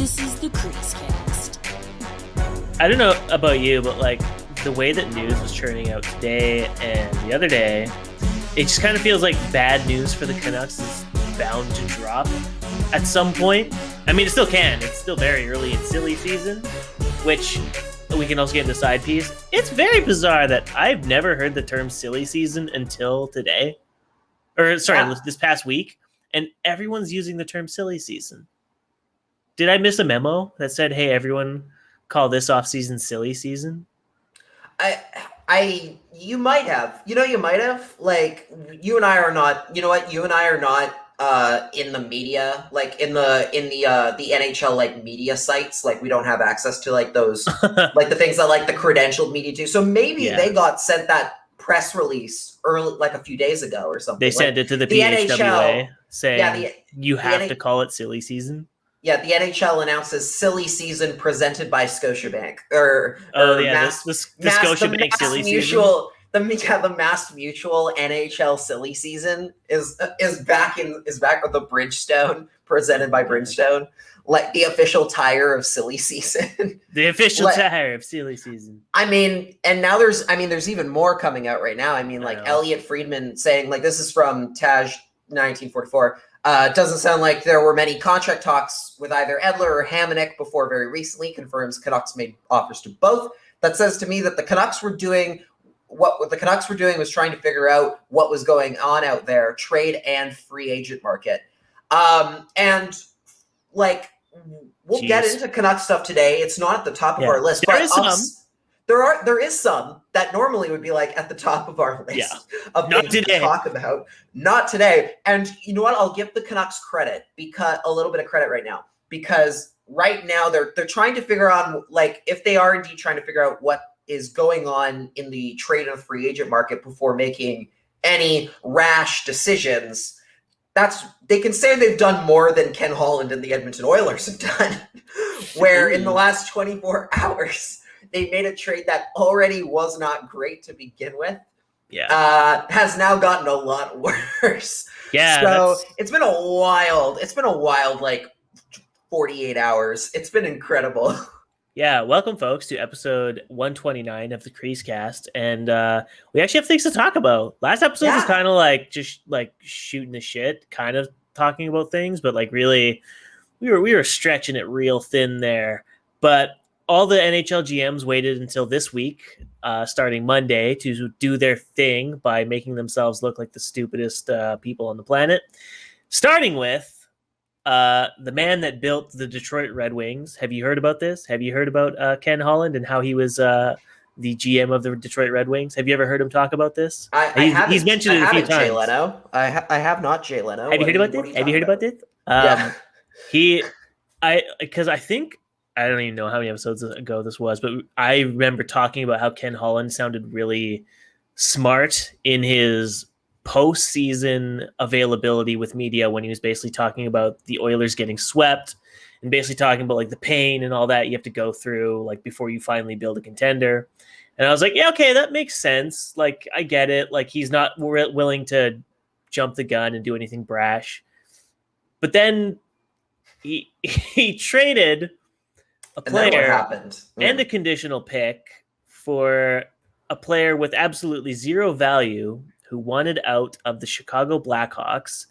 This is the CreaseCast. I don't know about you, but like the way that news was churning out today and the other day, it just kind of feels like bad news for the Canucks is bound to drop at some point. I mean, it still can. It's still very early in silly season, which we can also get into side piece. It's very bizarre that I've never heard the term silly season until today. This past week. And everyone's using the term silly season. Did I miss a memo that said, hey, everyone call this offseason silly season? You might have. You might have. Like, you and I are not, you know what? You and I are not in the media, like in the NHL like media sites. Like, we don't have access to like those like the things that like the credentialed media do. So maybe they got sent that press release early, like a few days ago or something. They sent it to the PHWA NHL, saying you have to call it silly season. Yeah, the NHL announces silly season presented by Scotiabank. The Scotiabank silly season. The Mass Mutual NHL silly season is back with the Bridgestone, presented by Bridgestone, like the official tire of silly season. The official tire of silly season. I mean, and now there's even more coming out right now. I mean, like Elliot Friedman saying, like, this is from Taj 1944. It doesn't sound like there were many contract talks with either Edler or Hamonic before very recently. Confirms Canucks made offers to both. That says to me that the Canucks were doing what the Canucks were doing was trying to figure out what was going on out there, trade and free agent market. And like we'll get into Canucks stuff today. It's not at the top of our list, but there is some that normally would be like at the top of our list of things to talk about. Not today. And you know what? I'll give the Canucks credit, because a little bit of credit right now, because right now they're trying to figure out, like, if they are indeed trying to figure out what is going on in the trade and free agent market before making any rash decisions. They can say they've done more than Ken Holland and the Edmonton Oilers have done, where in the last 24 hours, they made a trade that already was not great to begin with. Has now gotten a lot worse. So it's been a wild, like 48 hours. It's been incredible. Yeah, welcome folks to episode 129 of the CreaseCast, and we actually have things to talk about. Last episode was kind of like just like shooting the shit, kind of talking about things, but like really, we were stretching it real thin there. But all the NHL GMs waited until this week, starting Monday, to do their thing by making themselves look like the stupidest people on the planet. Starting with the man that built the Detroit Red Wings. Have you heard about this? Have you heard about Ken Holland and how he was the GM of the Detroit Red Wings? Have you ever heard him talk about this? He's mentioned it a few times. Jay Leno. I have not Jay Leno. Have you heard about this? Have you heard about this? Because I think, I don't even know how many episodes ago this was, but I remember talking about how Ken Holland sounded really smart in his postseason availability with media when he was basically talking about the Oilers getting swept and basically talking about like the pain and all that you have to go through like before you finally build a contender. And I was like, yeah, okay, that makes sense. Like, I get it. Like, he's not willing to jump the gun and do anything brash. But then he traded a player and a conditional pick for a player with absolutely zero value who wanted out of the Chicago Blackhawks,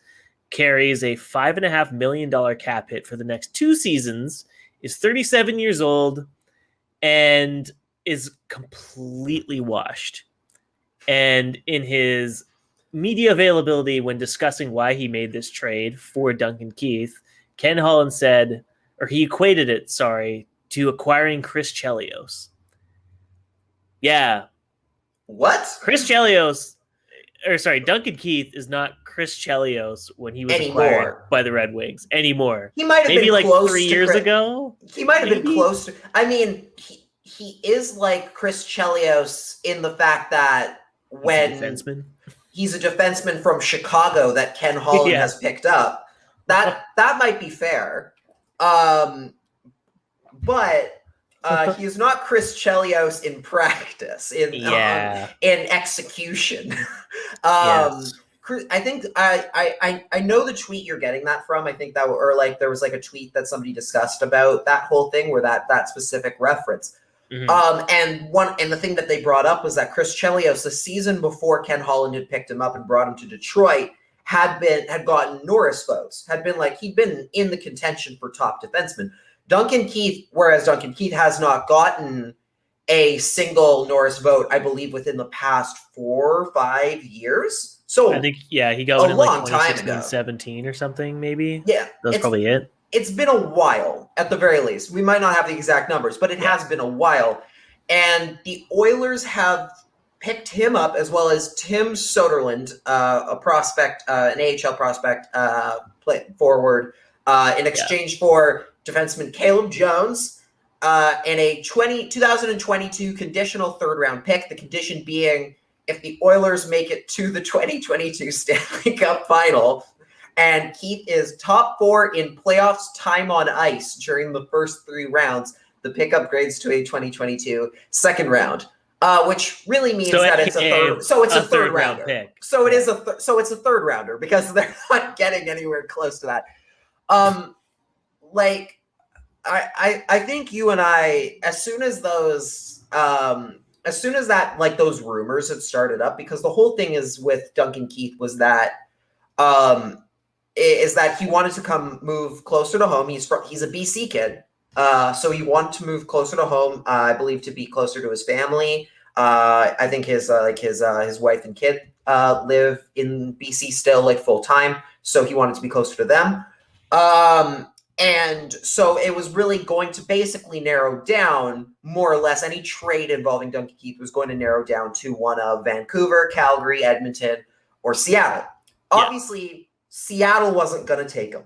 carries a $5.5 million cap hit for the next 2 seasons, is 37 years old, and is completely washed. And in his media availability when discussing why he made this trade for Duncan Keith, Ken Holland said, or he equated it, to acquiring Chris Chelios. Yeah. What? Duncan Keith is not Chris Chelios when he was acquired by the Red Wings anymore. He might have maybe been like close 3 years ago. He might have been close to. I mean, he is like Chris Chelios in the fact that he's a defenseman from Chicago that Ken Holland has picked up. That might be fair. But he's not Chris Chelios in practice, in execution. I think I know the tweet you're getting that from. I think that, or like there was like a tweet that somebody discussed about that whole thing where that specific reference. And the thing that they brought up was that Chris Chelios, the season before Ken Holland had picked him up and brought him to Detroit, had gotten Norris votes, he'd been in the contention for top defenseman. Duncan Keith, whereas Duncan Keith has not gotten a single Norris vote, I believe, within the past 4 or 5 years. So I think, he got one in like 2016, 17 or something, maybe. Yeah. That's probably it. It's been a while, at the very least. We might not have the exact numbers, but it has been a while. And the Oilers have picked him up, as well as Tim Soderlund, a prospect, an AHL prospect, forward, in exchange for defenseman Caleb Jones, and a 2022 conditional third-round pick, the condition being if the Oilers make it to the 2022 Stanley Cup Final, and Keith is top 4 in playoffs time on ice during the first 3 rounds, the pick upgrades to a 2022 second round, which really means that it's a third. So it's a third rounder. Pick. So it is so it's a third rounder because they're not getting anywhere close to that. I think you and I, as soon as that, like those rumors had started up, because the whole thing is with Duncan Keith was that, is that he wanted to move closer to home. He's a BC kid. So he wanted to move closer to home, I believe, to be closer to his family. I think his wife and kid, live in BC still, like full time. So he wanted to be closer to them. And so it was really going to basically narrow down more or less any trade involving Duncan Keith was going to narrow down to one of Vancouver, Calgary, Edmonton, or Seattle. Obviously, Seattle wasn't going to take him.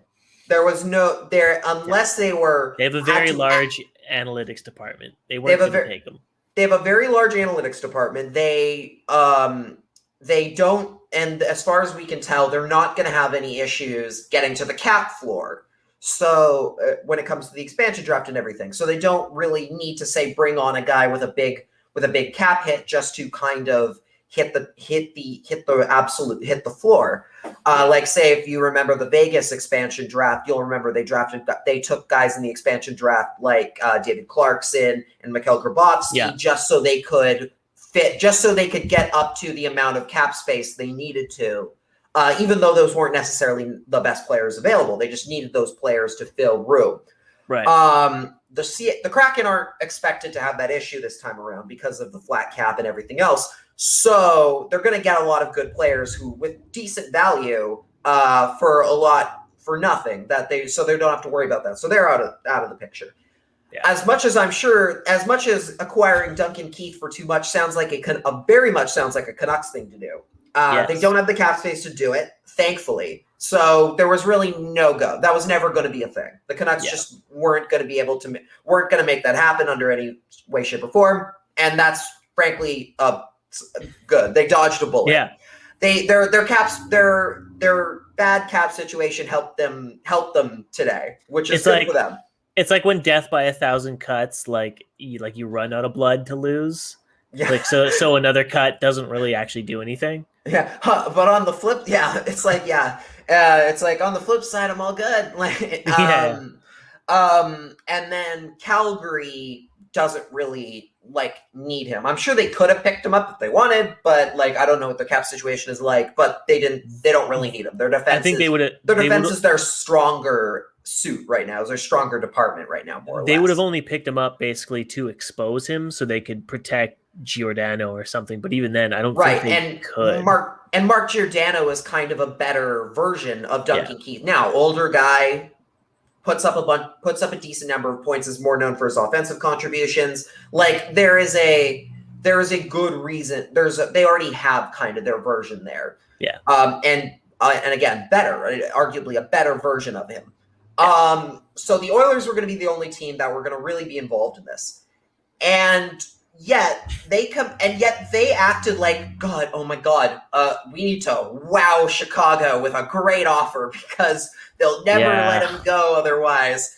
There was unless they were. They have a very large analytics department. They weren't going to take them. They have a very large analytics department. They don't, and as far as we can tell, they're not going to have any issues getting to the cap floor. So when it comes to the expansion draft and everything, so they don't really need to say bring on a guy with a big cap hit just to kind of hit the floor. Like say if you remember the Vegas expansion draft, you'll remember they took guys in the expansion draft like David Clarkson and Mikhail Grabovski just so they could get up to the amount of cap space they needed to. Even though those weren't necessarily the best players available, they just needed those players to fill room. Right. The Kraken aren't expected to have that issue this time around because of the flat cap and everything else. So they're going to get a lot of good players who, with decent value, for nothing. So they don't have to worry about that. So they're out of the picture. Yeah. As much as acquiring Duncan Keith for too much very much sounds like a Canucks thing to do. They don't have the cap space to do it, thankfully. So there was really no go. That was never going to be a thing. The Canucks just weren't going to make that happen under any way, shape, or form. And that's frankly good. They dodged a bullet. Yeah. Their bad cap situation helped them today, which is good for them. It's like when death by 1,000 cuts, like you run out of blood to lose. Yeah. Like so another cut doesn't really actually do anything. Yeah, but on the flip, it's like on the flip side, I'm all good. And then Calgary doesn't really need him. I'm sure they could have picked him up if they wanted, but I don't know what the cap situation is like. But they don't really need him. Their defense. I think they would have. Their defense is their stronger suit right now. Is their stronger department right now. More or less. They would have only picked him up basically to expose him, so they could protect Giordano or something, but even then, I don't think they could. Mark Giordano is kind of a better version of Duncan Keith. Now, older guy, puts up a decent number of points, is more known for his offensive contributions. There is a good reason. They already have kind of their version there. Yeah. And again, better, right? Arguably a better version of him. Yeah. So the Oilers were going to be the only team that were going to really be involved in this, and yet they acted like, God, oh my God, we need to wow Chicago with a great offer because they'll never let him go otherwise.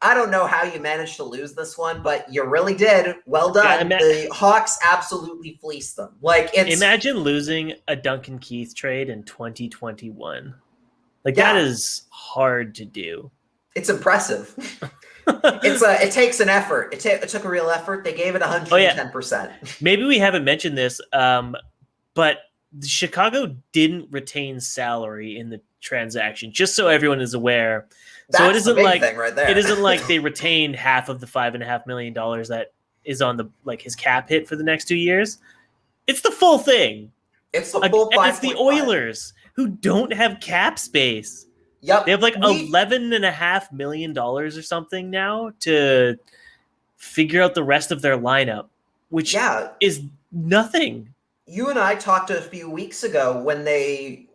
I don't know how you managed to lose this one, but you really did. Well done. The Hawks absolutely fleeced them. Imagine losing a Duncan Keith trade in 2021. That is hard to do. It's impressive. It takes an effort. It took a real effort. They gave it 110%. Maybe we haven't mentioned this, but Chicago didn't retain salary in the transaction, just so everyone is aware. That's so it isn't big thing right there. It isn't like they retained half of the $5.5 million that is on the his cap hit for the next 2 years. It's the full thing. It's the full 5.5. It's the Oilers who don't have cap space. Yep. They have $11.5 million or something now to figure out the rest of their lineup, which is nothing. You and I talked a few weeks ago when they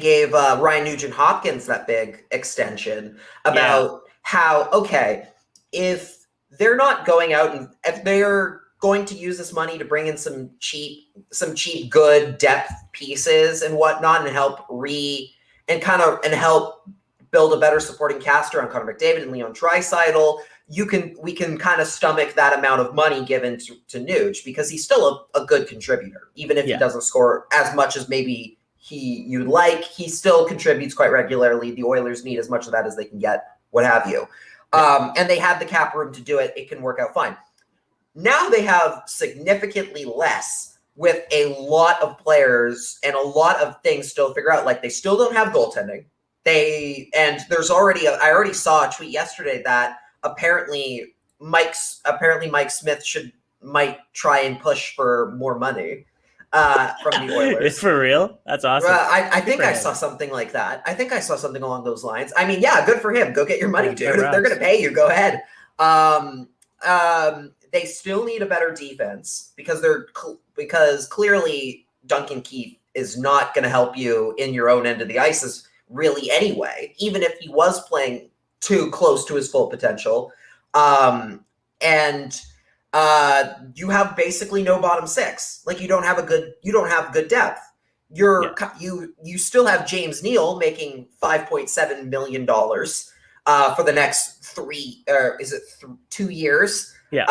gave Ryan Nugent-Hopkins that big extension about how, okay, if they're not going out and if they're going to use this money to bring in some cheap, good depth pieces and whatnot and help help build a better supporting cast around Connor McDavid and Leon Draisaitl, we can kind of stomach that amount of money given to Nuge because he's still a good contributor, even if he doesn't score as much as maybe you'd like. He still contributes quite regularly. The Oilers need as much of that as they can get, what have you. And they have the cap room to do it. It can work out fine. Now they have significantly less with a lot of players and a lot of things still to figure out. Like they still don't have goaltending. There's already I already saw a tweet yesterday that apparently Mike Smith might try and push for more money from the Oilers. It's for real? That's awesome. I think I saw something like that. I think I saw something along those lines. I mean, yeah, good for him. Go get your money, dude. If they're going to pay you, go ahead. They still need a better defense because clearly Duncan Keith is not going to help you in your own end of the ice really anyway, even if he was playing too close to his full potential. And you have basically no bottom six. Like you don't have good depth. You still have James Neal making $5.7 million for the next 2 years. Yeah.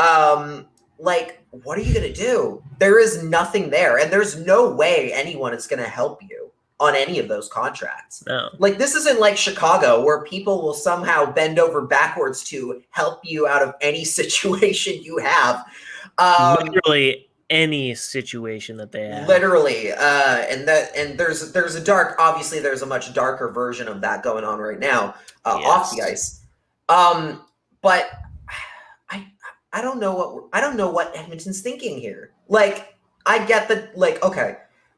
What are you going to do? There is nothing there, and there's no way anyone is going to help you on any of those contracts. No. This isn't like Chicago where people will somehow bend over backwards to help you out of any situation you have. Literally any situation that they have. Literally. And there's a much darker version of that going on right now off the ice. But I don't know what Edmonton's thinking here. I get that, okay.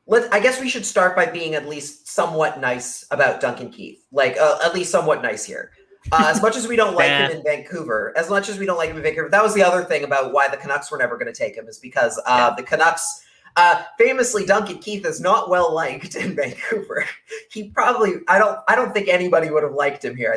I guess we should start by being at least somewhat nice about Duncan Keith. At least somewhat nice here. As much as we don't like him in Vancouver, that was the other thing about why the Canucks were never going to take him, is because the Canucks, famously, Duncan Keith is not well liked in Vancouver. I don't think anybody would have liked him here.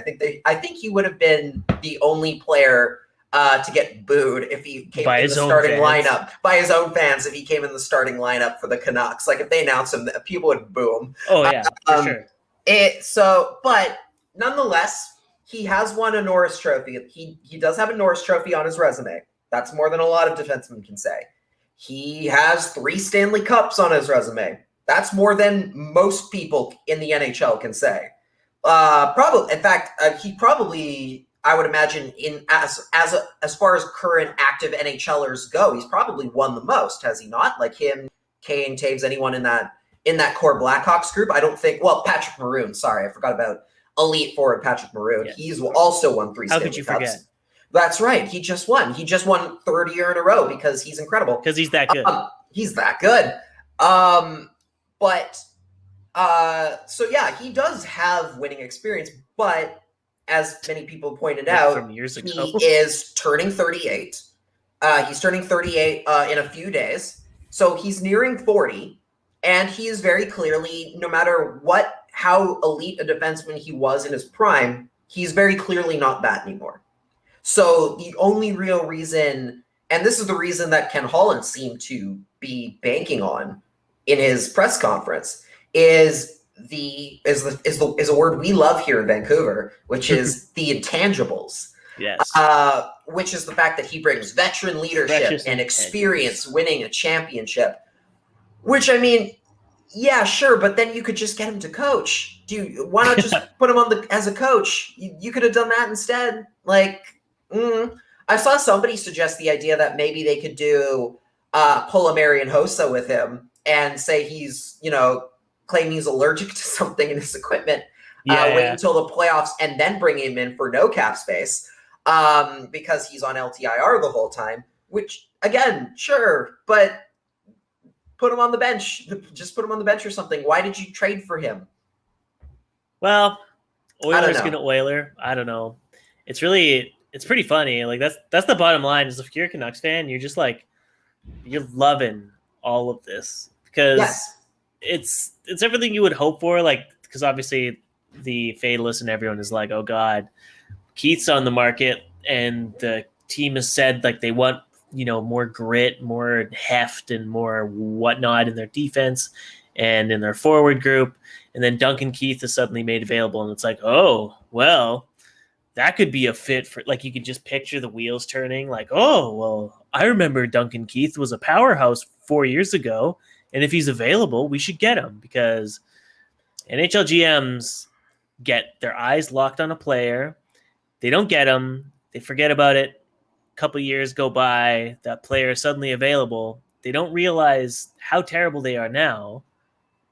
I think he would have been the only player to get booed if he came in the starting lineup by his own fans. If he came in the starting lineup for the Canucks, if they announced him, people would boo him. Oh yeah, for sure. But nonetheless, he has won a Norris Trophy. He does have a Norris Trophy on his resume. That's more than a lot of defensemen can say. He has 3 Stanley Cups on his resume. That's more than most people in the NHL can say. He probably. I would imagine as far as current active NHLers go, he's probably won the most, has he not? Like him, Kane, Taves, anyone in that core Blackhawks group? I don't think. Well, Patrick Maroon. Sorry, I forgot about elite forward Patrick Maroon. Yes. He's also won 3 Stanley Cups. How could you forget? That's right. He just won. He just won 3rd year in a row because he's incredible. Because he's that good. He's that good. So yeah, he does have winning experience, but as many people pointed out, from years ago, he is turning 38. He's turning 38 in a few days. So he's nearing 40. And he is very clearly, no matter how elite a defenseman he was in his prime, he's very clearly not that anymore. So the only real reason, and this is the reason that Ken Holland seemed to be banking on in his press conference, is a word we love here in Vancouver, which is the intangibles. Yes. Which is the fact that he brings veteran leadership and experience winning a championship. Which, I mean, yeah, sure, but then you could just get him to coach. Why not just put him on as a coach? You could have done that instead. Like, I saw somebody suggest the idea that maybe they could do pull a Marian Hossa with him and say he's, claim he's allergic to something in his equipment. Wait until the playoffs and then bring him in for no cap space because he's on LTIR the whole time, which, again, sure, but put him on the bench. Just put him on the bench or something. Why did you trade for him? Well, Oilers going to Oiler. I don't know. It's pretty funny. Like that's the bottom line is if you're a Canucks fan, you're just like, you're loving all of this because it's everything you would hope for. Like, because obviously the fatalist and everyone is like, oh God, Keith's on the market and the team has said like they want, more grit, more heft, and more whatnot in their defense and in their forward group. And then Duncan Keith is suddenly made available, and it's like, oh, well, that could be a fit for, like, you could just picture the wheels turning, like, oh, well, I remember Duncan Keith was a powerhouse 4 years ago, and if he's available, we should get him because NHL GMs get their eyes locked on a player. They don't get him. They forget about it. Couple years go by, that player is suddenly available. They don't realize how terrible they are now,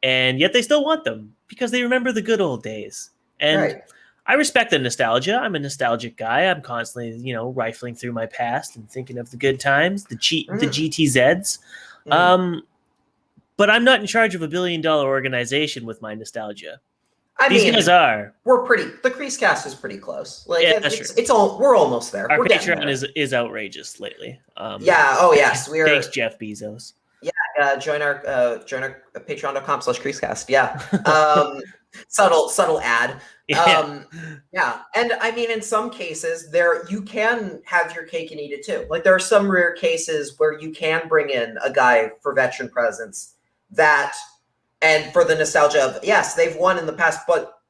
and yet they still want them because they remember the good old days. And I respect the nostalgia. I'm a nostalgic guy. I'm constantly, rifling through my past and thinking of the good times, the GTZs. But I'm not in charge of $1 billion organization with my nostalgia. These guys are. The CreaseCast is pretty close. Like we're almost there. Our Patreon is outrageous lately. Yes. Thanks, Jeff Bezos. Yeah, join our patreon.com/CreaseCast. Yeah. Subtle ad. Yeah. And I mean, in some cases you can have your cake and eat it too. Like there are some rare cases where you can bring in a guy for veteran presence and for the nostalgia of, yes, they've won in the past, but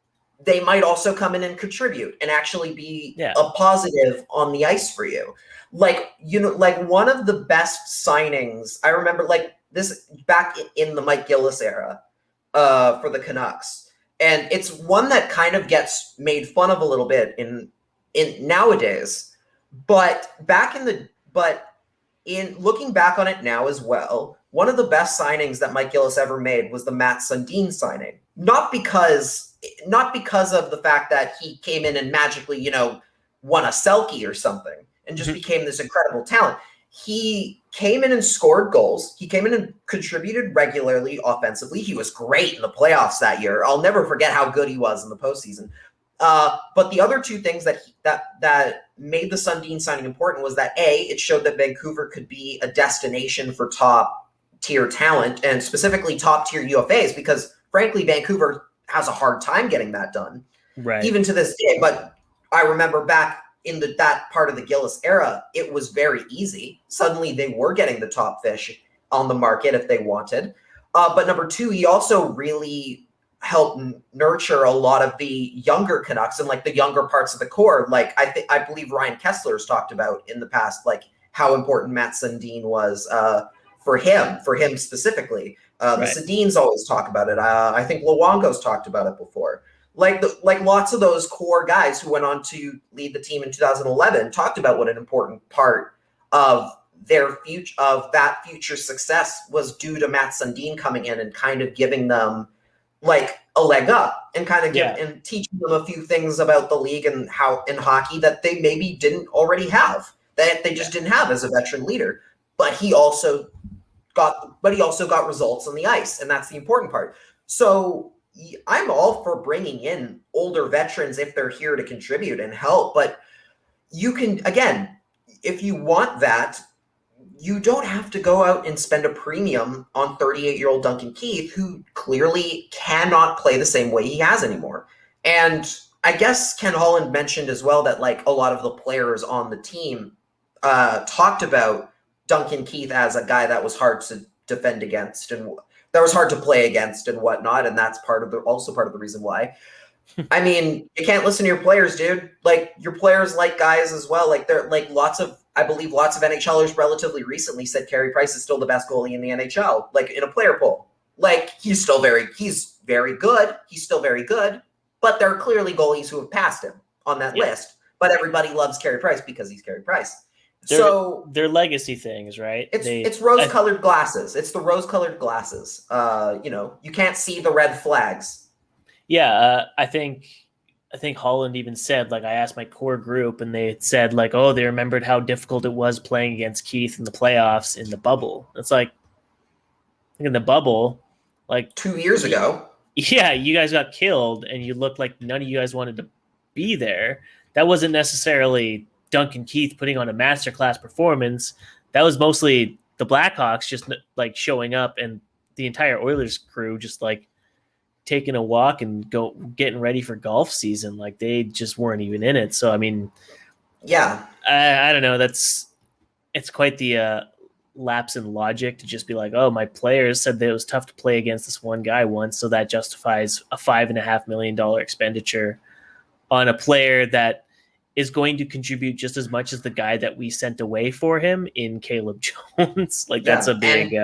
they might also come in and contribute and actually be a positive on the ice for you. Like, like one of the best signings, I remember like this back in the Mike Gillis era for the Canucks. And it's one that kind of gets made fun of a little bit in nowadays, but in looking back on it now as well, one of the best signings that Mike Gillis ever made was the Matt Sundin signing. Not because of the fact that he came in and magically, won a Selke or something and just became this incredible talent. He came in and scored goals. He came in and contributed regularly offensively. He was great in the playoffs that year. I'll never forget how good he was in the postseason. But the other two things that made the Sundin signing important was that it showed that Vancouver could be a destination for top tier talent and specifically top tier UFAs because frankly, Vancouver has a hard time getting that done, even to this day. But I remember back in that part of the Gillis era, it was very easy. Suddenly they were getting the top fish on the market if they wanted. But number two, he also really helped nurture a lot of the younger Canucks and like the younger parts of the core. Like I believe Ryan Kessler's talked about in the past, like how important Matt Sundin was for him specifically. The Sedins always talk about it. I think Luongo's talked about it before. Like lots of those core guys who went on to lead the team in 2011 talked about what an important part of that future success was due to Matt Sundin coming in and kind of giving them like a leg up and kind of and teaching them a few things about the league and how in hockey that they maybe didn't already have, that they just didn't have as a veteran leader. But he also got results on the ice, and that's the important part. So I'm all for bringing in older veterans if they're here to contribute and help. But you can, again, if you want that, you don't have to go out and spend a premium on 38-year-old Duncan Keith, who clearly cannot play the same way he has anymore. And I guess Ken Holland mentioned as well that like a lot of the players on the team talked about Duncan Keith as a guy that was hard to defend against and that was hard to play against and whatnot. And that's also part of the reason why. I mean, you can't listen to your players, dude. Like, your players like guys as well. Like, they're like I believe lots of NHLers relatively recently said Carey Price is still the best goalie in the NHL, like in a player poll. Like, he's very good. He's still very good, but there are clearly goalies who have passed him on that list. But everybody loves Carey Price because he's Carey Price. They're legacy things, right? It's rose-colored glasses. It's the rose-colored glasses. You can't see the red flags. Yeah, I think Holland even said, like, I asked my core group and they said, like, oh, they remembered how difficult it was playing against Keith in the playoffs in the bubble. It's like, in the bubble, like 2 years ago. Yeah, you guys got killed and you looked like none of you guys wanted to be there. That wasn't necessarily Duncan Keith putting on a masterclass performance. That was mostly the Blackhawks just like showing up and the entire Oilers crew just like taking a walk and getting ready for golf season. Like they just weren't even in it. So, I mean, yeah, I don't know. It's quite the lapse in logic to just be like, oh, my players said that it was tough to play against this one guy once. So that justifies a $5.5 million expenditure on a player that is going to contribute just as much as the guy that we sent away for him in Caleb Jones. Like that's a big,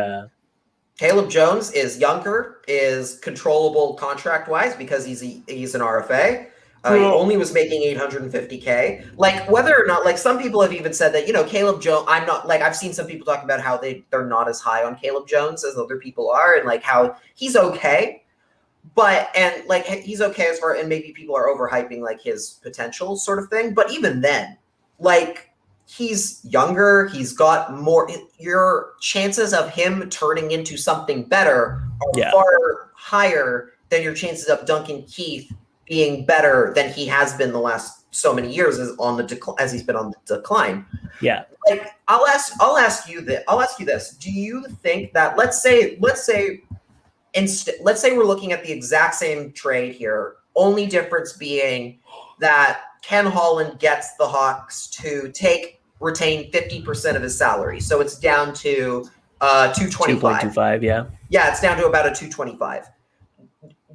Caleb Jones is younger, is controllable contract-wise because he's an RFA. He only was making $850K. Like, whether or not, like, some people have even said that, Caleb Jones, I've seen some people talk about how they're not as high on Caleb Jones as other people are, and, like, how he's okay. He's okay as far, and maybe people are overhyping, like, his potential sort of thing. But even then, like, he's younger. He's got more. Your chances of him turning into something better are far higher than your chances of Duncan Keith being better than he has been the last so many years as he's been on the decline. Yeah. Like I'll ask you this. Do you think that let's say we're looking at the exact same trade here, only difference being that Ken Holland gets the Hawks to retain 50% of his salary. So it's down to 225. 2.25, yeah. Yeah, it's down to about a 225.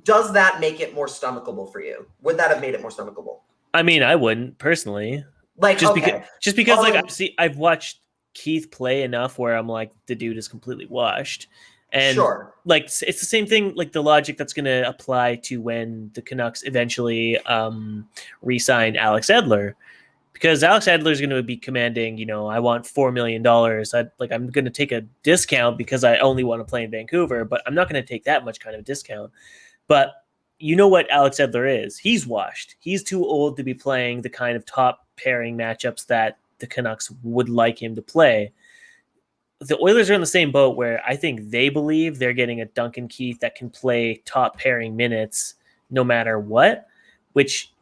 Does that make it more stomachable for you? Would that have made it more stomachable? I mean, I wouldn't personally. Like because I've watched Keith play enough where I'm like, the dude is completely washed. And like it's the same thing, like the logic that's going to apply to when the Canucks eventually re-sign Alex Edler, because Alex Edler is going to be commanding, I want $4 million. I'm going to take a discount because I only want to play in Vancouver, but I'm not going to take that much kind of discount. But you know what Alex Edler is? He's washed. He's too old to be playing the kind of top pairing matchups that the Canucks would like him to play. The Oilers are in the same boat where I think they believe they're getting a Duncan Keith that can play top pairing minutes no matter what, which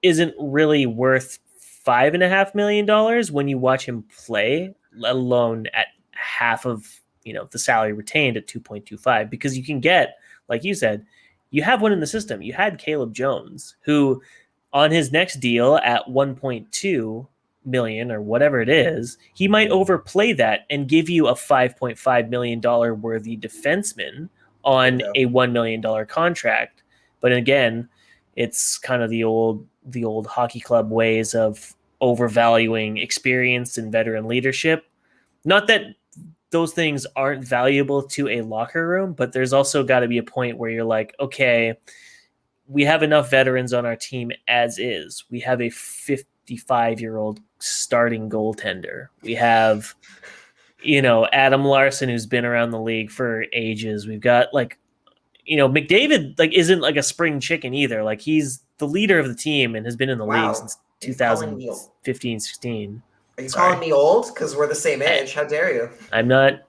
isn't really worth $5.5 million when you watch him play, let alone at half of the salary retained at 2.25, because you can get, like you said, you have one in the system. You had Caleb Jones, who on his next deal at 1.2 million or whatever it is, he might overplay that and give you a $5.5 million worthy defenseman on a $1 million contract. But again, it's kind of the old hockey club ways of overvaluing experience and veteran leadership. Not that those things aren't valuable to a locker room, but there's also got to be a point where you're like, okay, we have enough veterans on our team as is. We have a 55-year-old starting goaltender. We have, Adam Larson, who's been around the league for ages. We've got McDavid isn't like a spring chicken either. Like he's the leader of the team and has been in the league since 2015-16. Are you calling me old? Because we're the same age. How dare you? I'm not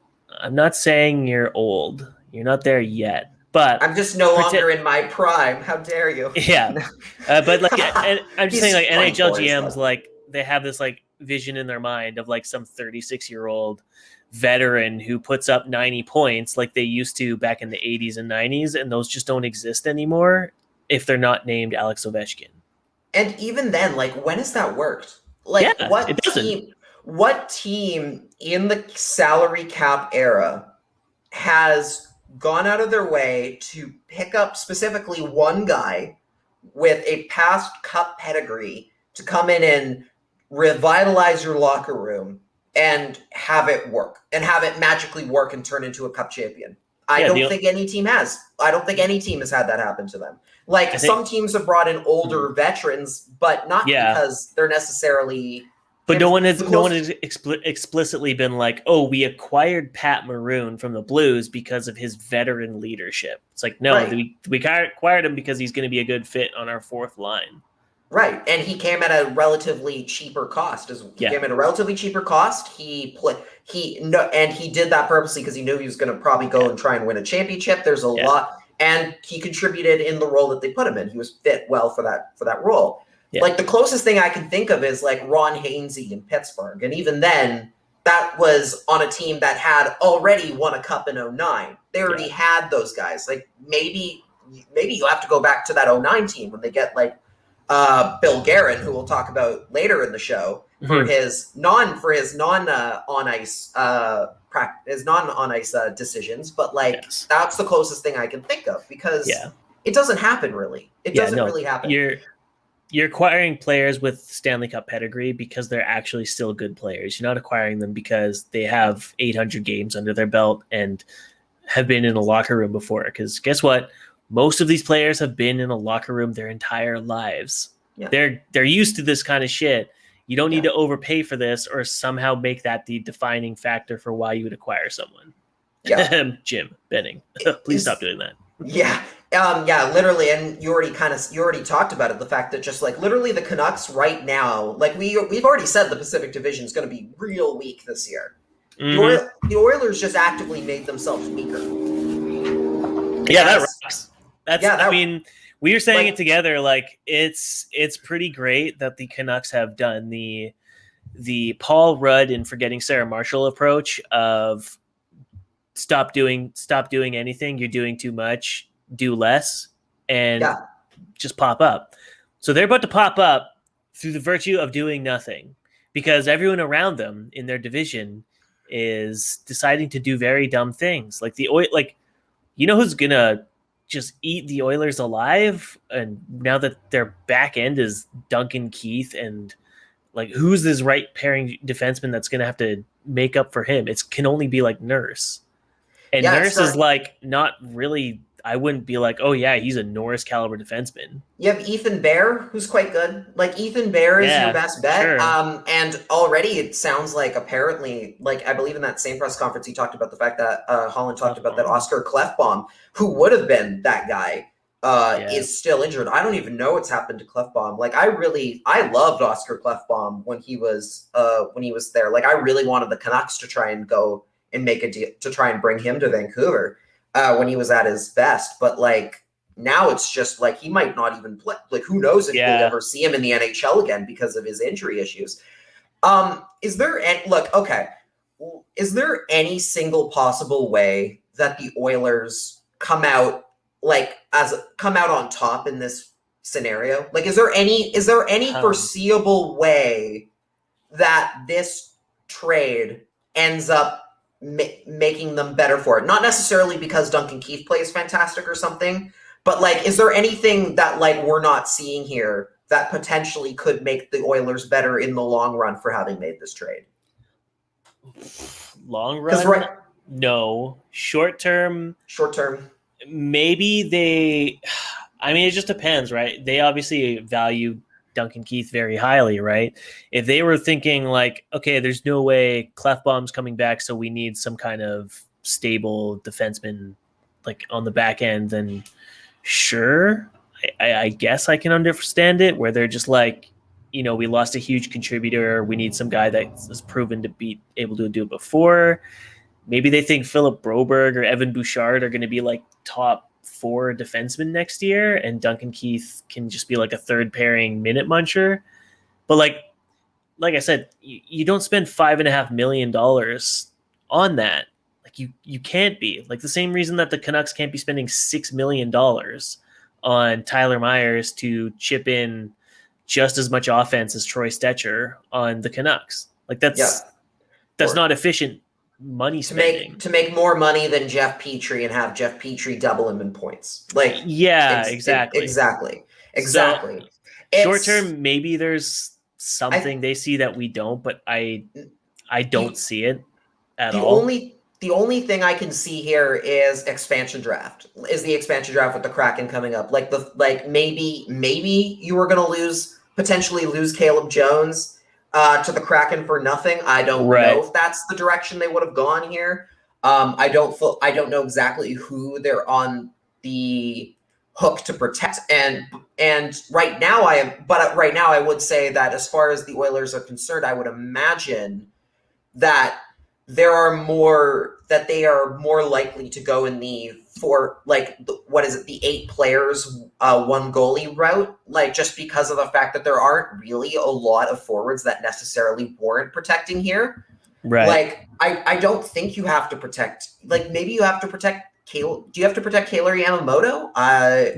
saying you're old. You're not there yet. But I'm just no longer in my prime. How dare you? Yeah. But I'm just saying NHL GMs, they have this vision in their mind of some 36-year-old veteran who puts up 90 points like they used to back in the 80s and 90s, and those just don't exist anymore if they're not named Alex Ovechkin. And even then, when has that worked? What team in the salary cap era has gone out of their way to pick up specifically one guy with a past cup pedigree to come in and revitalize your locker room and have it work and have it magically work and turn into a cup champion. I don't think any team has. I don't think any team has had that happen to them. Like some teams have brought in older veterans, but not because they're necessarily. But no one has explicitly been like, "Oh, we acquired Pat Maroon from the Blues because of his veteran leadership." It's like, no, we acquired him because he's going to be a good fit on our fourth line. Right, and he came at a relatively cheaper cost. He came at a relatively cheaper cost. He did that purposely because he knew he was going to probably go and try and win a championship. There's a lot, and he contributed in the role that they put him in. He was fit well for that role. Yeah. Like the closest thing I can think of is like Ron Hainsey in Pittsburgh, and even then, that was on a team that had already won a cup in 2009. They already had those guys. Like maybe you have to go back to that 2009 team when they get like. Bill Guerin, who we'll talk about later in the show, for his non on ice decisions, but like that's the closest thing I can think of because it doesn't happen really. It doesn't really happen. You're acquiring players with Stanley Cup pedigree because they're actually still good players. You're not acquiring them because they have 800 games under their belt and have been in a locker room before. Because guess what? Most of these players have been in a locker room their entire lives. Yeah. They're used to this kind of shit. You don't need to overpay for this or somehow make that the defining factor for why you would acquire someone. Yeah. Jim Benning, please stop doing that. Yeah. Literally. And you already talked about it. The fact that just like literally the Canucks right now, like we've already said the Pacific Division is going to be real weak this year. Mm-hmm. The Oilers just actively made themselves weaker. Yeah, that rocks. I mean, we were saying it together. Like it's pretty great that the Canucks have done the Paul Rudd and forgetting Sarah Marshall approach of stop doing anything. You're doing too much. Do less and just pop up. So they're about to pop up through the virtue of doing nothing because everyone around them in their division is deciding to do very dumb things. Like who's gonna just eat the Oilers alive, and now that their back end is Duncan Keith, and like who's this right pairing defenseman that's gonna have to make up for him? It can only be like Nurse, and Nurse is like not really. I wouldn't be like, oh yeah, he's a Norris caliber defenseman. You have Ethan Bear, who's quite good. Like Ethan Bear is your best bet. Sure. And already it sounds like apparently, like I believe in that same press conference he talked about the fact that Holland talked about that Oscar Klefbom, who would have been that guy, is still injured. I don't even know what's happened to Klefbom. Like I loved Oscar Klefbom when he was there. Like I really wanted the Canucks to try and go and make a deal to try and bring him to Vancouver. When he was at his best, but like now it's just like he might not even play. Like who knows if we'll ever see him in the NHL again because of his injury issues. Is there any single possible way that the Oilers come out on top in this scenario? Like, is there any foreseeable way that this trade ends up making them better for it? Not necessarily because Duncan Keith plays fantastic or something, but like, is there anything that like we're not seeing here that potentially could make the Oilers better in the long run for having made this trade? Long run? No. Short term, maybe it just depends, right? They obviously value Duncan Keith very highly, right? If they were thinking like, okay, there's no way Klefbom's coming back, so we need some kind of stable defenseman like on the back end, then sure, I guess I can understand it, where they're just like, we lost a huge contributor. We need some guy that's proven to be able to do it before. Maybe they think Philip Broberg or Evan Bouchard are going to be like top 4 defensemen next year, and Duncan Keith can just be like a third pairing minute muncher. But like I said, you don't spend $5.5 million on that. Like you can't be like the same reason that the Canucks can't be spending $6 million on Tyler Myers to chip in just as much offense as Troy Stetcher on the Canucks. Like that's not efficient money spending. To make more money than Jeff Petrie and have Jeff Petrie double him in points. Like exactly. Exactly. Exactly. So, short term, maybe there's something they see that we don't, but I don't see it at all. The only thing I can see here is expansion draft. Is the expansion draft with the Kraken coming up? Maybe you were going to potentially lose Caleb Jones to the Kraken for nothing. I don't know if that's the direction they would have gone here. I don't know exactly who they're on the hook to protect, and right now I would say that as far as the Oilers are concerned, I would imagine that they are more likely to go in the the 8 players, 1 goalie route, just because of the fact that there aren't really a lot of forwards that necessarily warrant protecting here. Right. I don't think you have to protect, maybe you have to protect do you have to protect Kailer Yamamoto?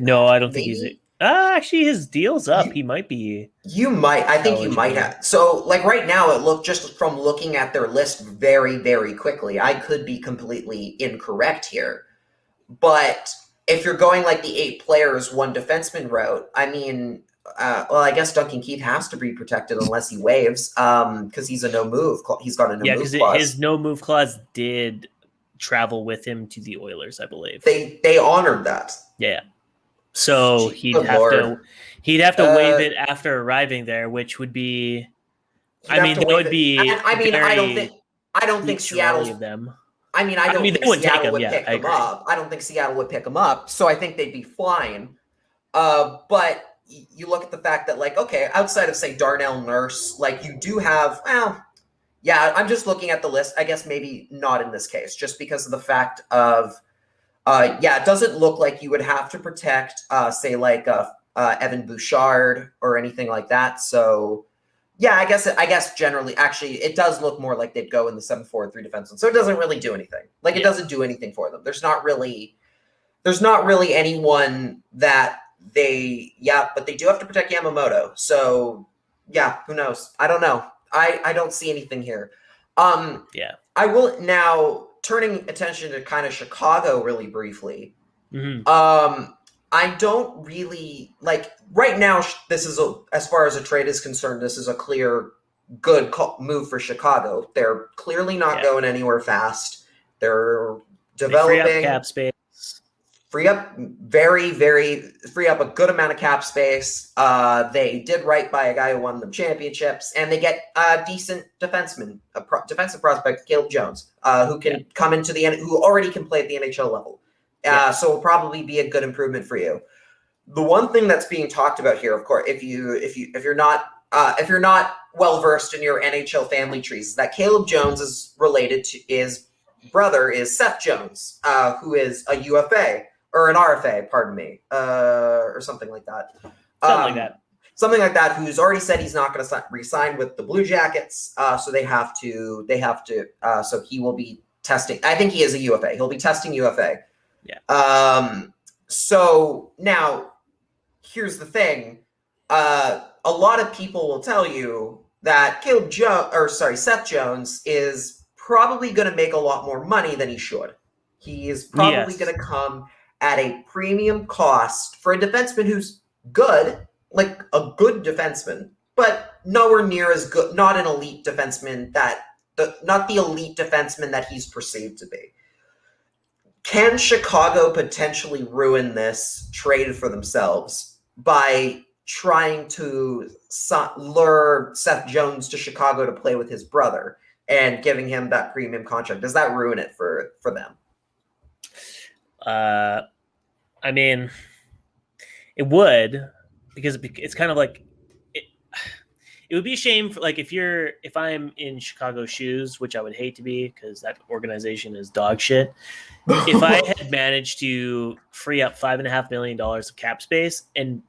No, I don't think he's actually his deal's up. He might be. You might. I think you might have. So, right now, it looked, just from looking at their list very, very quickly, I could be completely incorrect here. But if you're going the 8 players, 1 defenseman route, I mean, I guess Duncan Keith has to be protected unless he waives, because he's a no move. He's got a no move clause. Yeah, because his no move clause did travel with him to the Oilers, I believe. They honored that. Yeah. So he'd have to waive it after arriving there, which would be. I don't think Seattle would pick them up. I don't think Seattle would pick them up. So I think they'd be fine. But you look at the fact that, okay, outside of, say, Darnell Nurse, you do have, yeah, I'm just looking at the list. I guess maybe not in this case, just because of the fact of, it doesn't look like you would have to protect, say, Evan Bouchard or anything like that. So, yeah, I guess generally, actually, it does look more like they'd go in the 7-4-3 defenseman. So it doesn't really do anything. It doesn't do anything for them. There's not really anyone that but they do have to protect Yamamoto. So, yeah, who knows? I don't know. I don't see anything here. I will now, turning attention to kind of Chicago really briefly. Mm-hmm. I don't really right now. This is as far as a trade is concerned, this is a clear good move for Chicago. They're clearly not going anywhere fast. They're developing, free up cap space. Free up a good amount of cap space. They did right by a guy who won them championships, and they get a decent defenseman, defensive prospect, Caleb Jones, who can come into who already can play at the NHL level. So will probably be a good improvement for you. The one thing that's being talked about here, of course, if you're not well versed in your NHL family trees, is that Caleb Jones is related to his brother is Seth Jones, who is a UFA. Or an RFA, pardon me, or something like that. Something like that. Who's already said he's not going to re-sign with the Blue Jackets, so they have to. So he will be testing. I think he is a UFA. He'll be testing UFA. Yeah. So now, here's the thing. A lot of people will tell you that Seth Jones is probably going to make a lot more money than he should. He is probably going to come at a premium cost for a defenseman who's good, a good defenseman, but nowhere near as good, not an elite defenseman not the elite defenseman that he's perceived to be. Can Chicago potentially ruin this trade for themselves by trying to lure Seth Jones to Chicago to play with his brother and giving him that premium contract? Does that ruin it for them? I mean, it would, because it's kind of it would be a shame for, if I'm in Chicago's shoes, which I would hate to be because that organization is dog shit. If I had managed to free up $5.5 million of cap space, and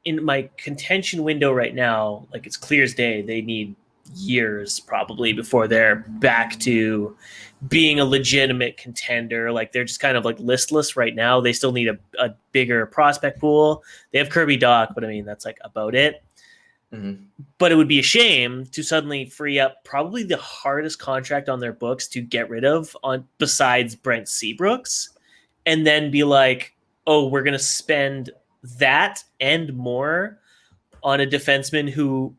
in my contention window right now, it's clear as day, they need years probably before they're back to being a legitimate contender. They're just kind of listless right now. They still need a bigger prospect pool. They have Kirby Doc, but I mean, that's about it. Mm-hmm. But it would be a shame to suddenly free up probably the hardest contract on their books to get rid of besides Brent Seabrooks, and then be oh, we're going to spend that and more on a defenseman who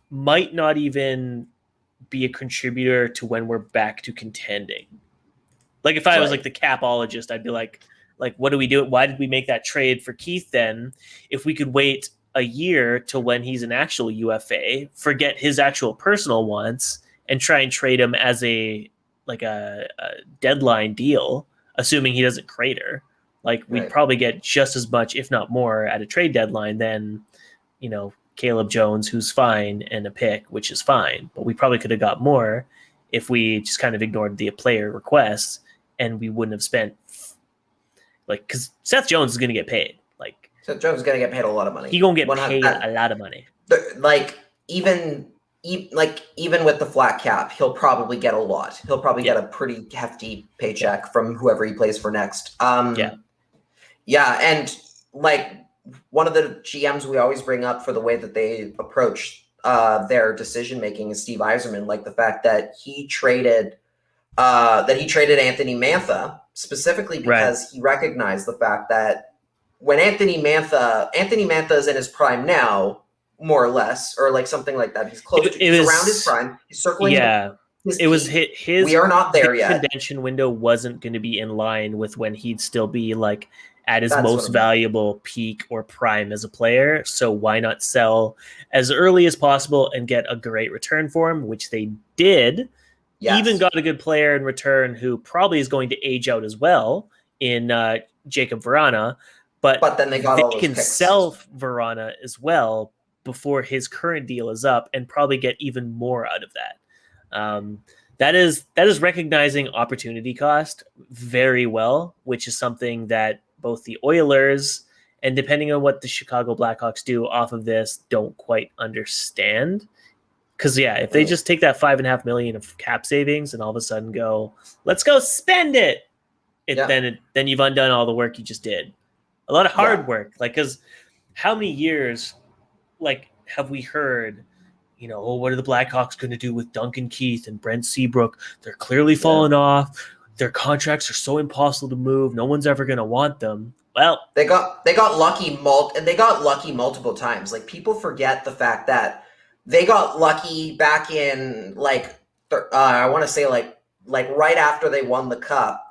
might not even be a contributor to when we're back to contending. Like if I was like the capologist, I'd be like, what do we do? Why did we make that trade for Keith then? If we could wait a year to when he's an actual UFA, forget his actual personal wants, and try and trade him as a deadline deal, assuming he doesn't crater. Like we'd probably get just as much, if not more, at a trade deadline than, Caleb Jones, who's fine, and a pick, which is fine. But we probably could have got more if we just kind of ignored the player requests, and we wouldn't have spent because Seth Jones is going to get paid. Seth Jones is going to get paid a lot of money. He's going to get paid a lot of money. Even with the flat cap, he'll probably get a lot. He'll probably get a pretty hefty paycheck from whoever he plays for next. And one of the GMs we always bring up for the way that they approach their decision making is Steve Yzerman. Like the fact that he traded Anthony Mantha specifically because he recognized the fact that when Anthony Mantha is in his prime now, more or less, or like something like that. He's close. He's around his prime. He's circling. Yeah, it was his. We are not there yet. Convention window wasn't going to be in line with when he'd still be at his most valuable peak or prime as a player. So why not sell as early as possible and get a great return for him, which they did. Yes. Even got a good player in return who probably is going to age out as well in Jacob Vrana. But then they can sell Vrana as well before his current deal is up and probably get even more out of that. That is recognizing opportunity cost very well, which is something that both the Oilers and depending on what the Chicago Blackhawks do off of this don't quite understand. Because if they just take that $5.5 million of cap savings and all of a sudden go, let's go spend it, then you've undone all the work you just did. A lot of hard work, because how many years, have we heard, what are the Blackhawks going to do with Duncan Keith and Brent Seabrook? They're clearly falling off. Their contracts are so impossible to move. No one's ever going to want them. Well, they got lucky multiple times. People forget the fact that they got lucky back in I want to say right after they won the cup.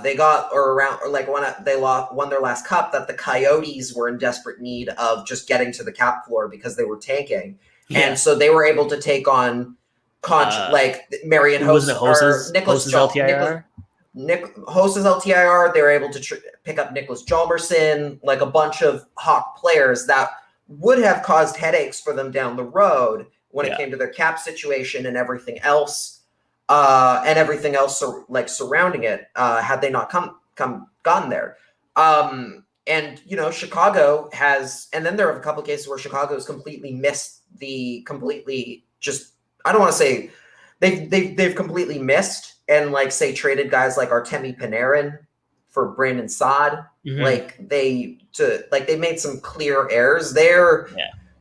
They got won their last cup that the Coyotes were in desperate need of just getting to the cap floor because they were tanking, and so they were able to take on Marion Host or Nicholas LTIR. Host's LTIR. They were able to pick up Nicholas Jalmerson, a bunch of Hawk players that would have caused headaches for them down the road when it came to their cap situation and everything else. Surrounding it, had they not gone there. Chicago has, and then there are a couple of cases where Chicago has completely missed I don't want to say they've completely missed and traded guys like Artemi Panarin for Brandon Saad. Mm-hmm. They made some clear errors there.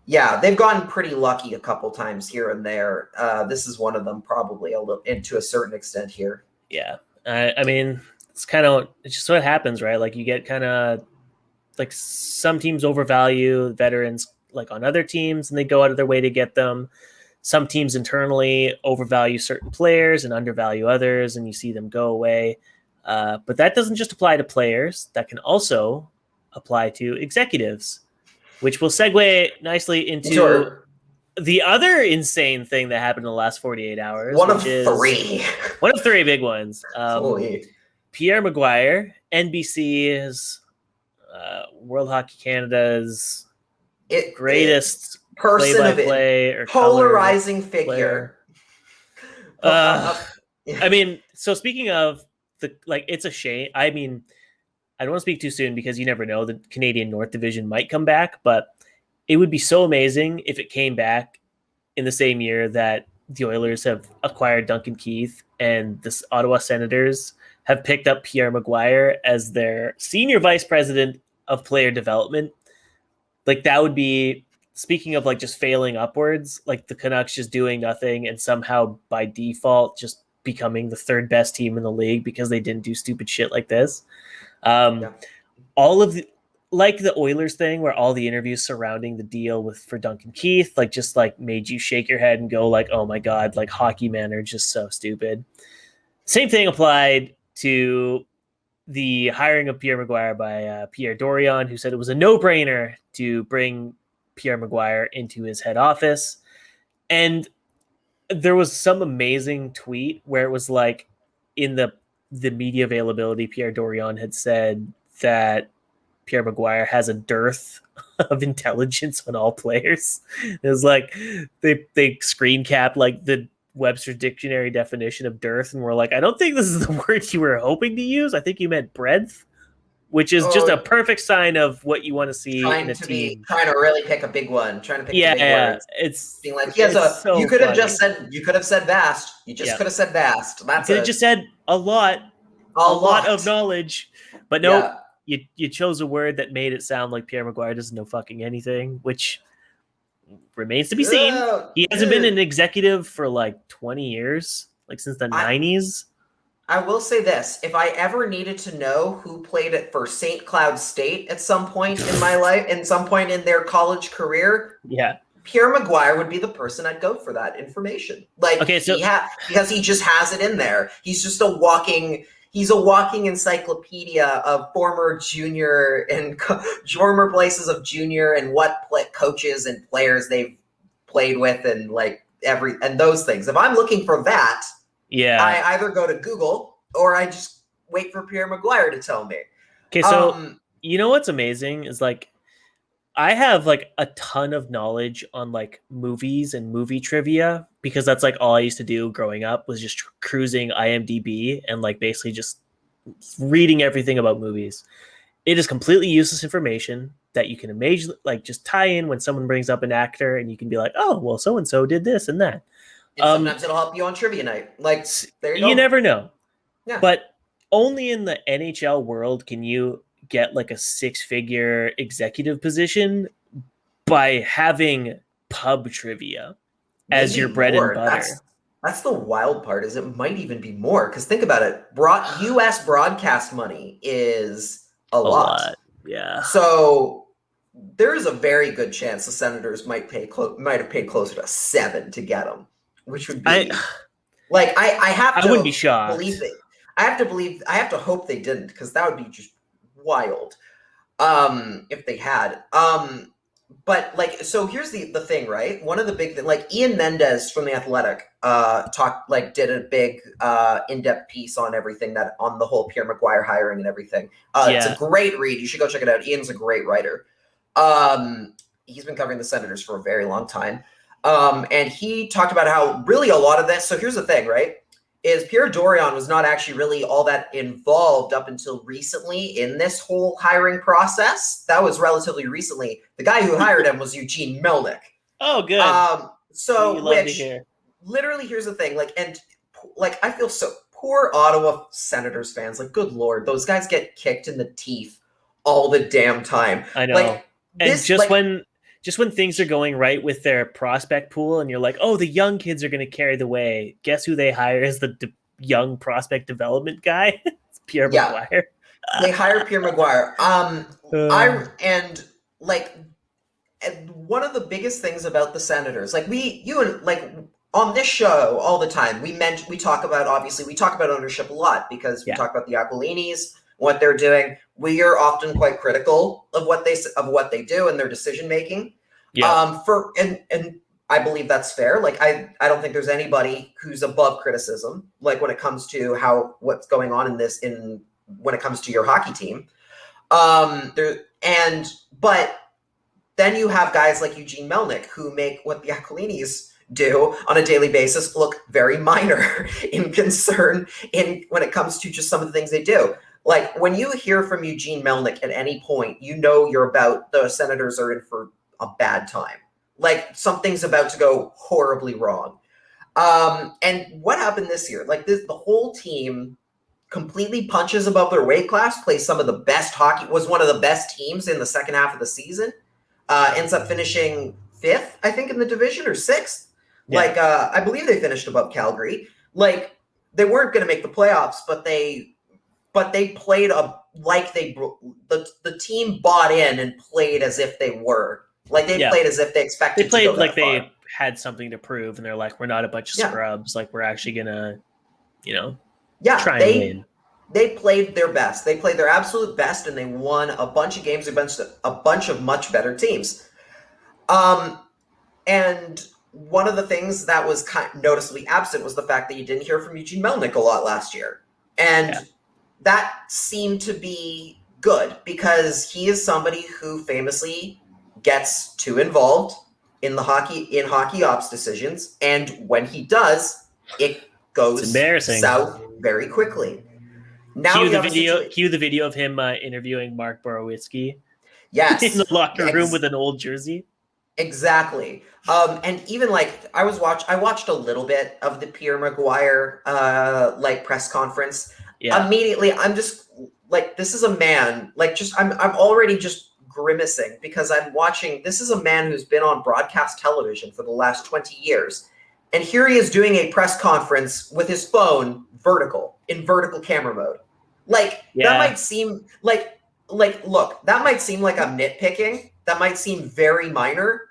Yeah, they've gotten pretty lucky a couple times here and there. This is one of them, probably a little, and to a certain extent here. Yeah, I mean, it's just what happens, right? You get kind of some teams overvalue veterans, on other teams, and they go out of their way to get them. Some teams internally overvalue certain players and undervalue others, and you see them go away. But that doesn't just apply to players; that can also apply to executives. Which will segue nicely into the other insane thing that happened in the last 48 hours. One of three big ones. Pierre McGuire, NBC's World Hockey Canada's greatest play-by-play or polarizing figure. I mean, so speaking of it's a shame. I mean, I don't want to speak too soon because you never know. The Canadian North Division might come back, but it would be so amazing if it came back in the same year that the Oilers have acquired Duncan Keith and the Ottawa Senators have picked up Pierre McGuire as their senior vice president of player development. That would be, speaking of just failing upwards, the Canucks just doing nothing and somehow by default just becoming the third best team in the league because they didn't do stupid shit like this. All of like the Oilers thing where all the interviews surrounding the deal for Duncan Keith, like just like made you shake your head and go like, oh my God, like hockey men are just so stupid. Same thing applied to the hiring of Pierre McGuire by Pierre Dorion, who said it was a no-brainer to bring Pierre McGuire into his head office. And there was some amazing tweet where it was like in the media availability, Pierre Dorion had said that Pierre McGuire has a dearth of intelligence on all players. It was like they screen capped like the Webster's dictionary definition of dearth, and we're like, I don't think this is the word you were hoping to use. I think you meant breadth, which is just a perfect sign of what you want to see in a team. Trying to really pick a big one, trying to pick the big words. It's being like, you could have just said, you could have said vast. You just could have said vast. That's you could have just said a lot of knowledge, but no, you chose a word that made it sound like Pierre McGuire doesn't know fucking anything, which remains to be seen. He hasn't been an executive for like 20 years, like since the 90s. I will say this. If I ever needed to know who played it for St. Cloud State at some point in my life, and some point in their college career, Pierre McGuire would be the person I'd go for that information. Like, because he just has it in there. He's just a walking encyclopedia of former junior and former places of junior and what coaches and players they've played with and like and those things. If I'm looking for that, I either go to Google or I just wait for Pierre McGuire to tell me. Okay, so you know what's amazing is like I have like a ton of knowledge on like movies and movie trivia because that's like all I used to do growing up was just cruising IMDb and like basically just reading everything about movies. It is completely useless information that you can imagine, like just tie in when someone brings up an actor and you can be like, oh, well, so-and-so did this and that. And sometimes it'll help you on trivia night. Like, there you go. You never know. Yeah. But only in the NHL world can you get like a 6-figure executive position by having pub trivia as your bread and butter. That's the wild part, is it might even be more. Because think about it. U.S. broadcast money is a lot. Yeah. So there is a very good chance the Senators might have paid closer to 7 to get them. Which would be I have to. I wouldn't be shocked. I have to hope they didn't, because that would be just wild. If they had. But like, so here's the thing, right? One of the big things, like Ian Mendez from The Athletic, did a big in-depth piece on everything on the whole Pierre McGuire hiring and everything. It's a great read. You should go check it out. Ian's a great writer. He's been covering the Senators for a very long time. And he talked about how really a lot of this. So here's the thing, right? Is Pierre Dorion was not actually really all that involved up until recently in this whole hiring process. That was relatively recently. The guy who hired him was Eugene Melnyk. Oh, good. Literally, here's the thing. I feel so poor Ottawa Senators fans. Like, good Lord, those guys get kicked in the teeth all the damn time. I know. Just when things are going right with their prospect pool and you're like, oh, the young kids are going to carry the way. Guess who they hire as the young prospect development guy? It's Pierre McGuire. They hired Pierre McGuire. One of the biggest things about the Senators, on this show all the time, we talk about ownership a lot because we talk about the Aquilinis, what they're doing. We are often quite critical of what they do and their decision making. Yeah. And I believe that's fair. Like I don't think there's anybody who's above criticism. Like when it comes to what's going on when it comes to your hockey team. But then you have guys like Eugene Melnyk who make what the Aquilinis do on a daily basis look very minor in concern when it comes to just some of the things they do. Like when you hear from Eugene Melnyk at any point, you know the Senators are in for a bad time. Like something's about to go horribly wrong. And what happened this year? Like the whole team completely punches above their weight class, plays some of the best hockey, was one of the best teams in the second half of the season, ends up finishing 5th, I think, in the division, or 6th. Yeah. I believe they finished above Calgary. Like they weren't going to make the playoffs, but they played a like the team bought in and played as if they were. Like they played as if they expected they played to go like that far. they had something to prove, and they're like, we're not a bunch of scrubs. Like we're actually gonna, try and win. They played their best. They played their absolute best, and they won a bunch of games against a bunch of much better teams. And one of the things that was kind of noticeably absent was the fact that you didn't hear from Eugene Melnyk a lot last year. And that seemed to be good because he is somebody who famously gets too involved in hockey ops decisions. And when he does, it goes south very quickly. Now cue the video of him interviewing Mark Borowitzki. Yes. In the locker room with an old jersey. Exactly. And even I watched a little bit of the Pierre McGuire press conference. Yeah. Immediately I'm just this is a man, I'm already just grimacing because I'm watching, this is a man who's been on broadcast television for the last 20 years. And here he is doing a press conference with his phone in vertical camera mode. That might seem look, that might seem like I'm nitpicking. That might seem very minor,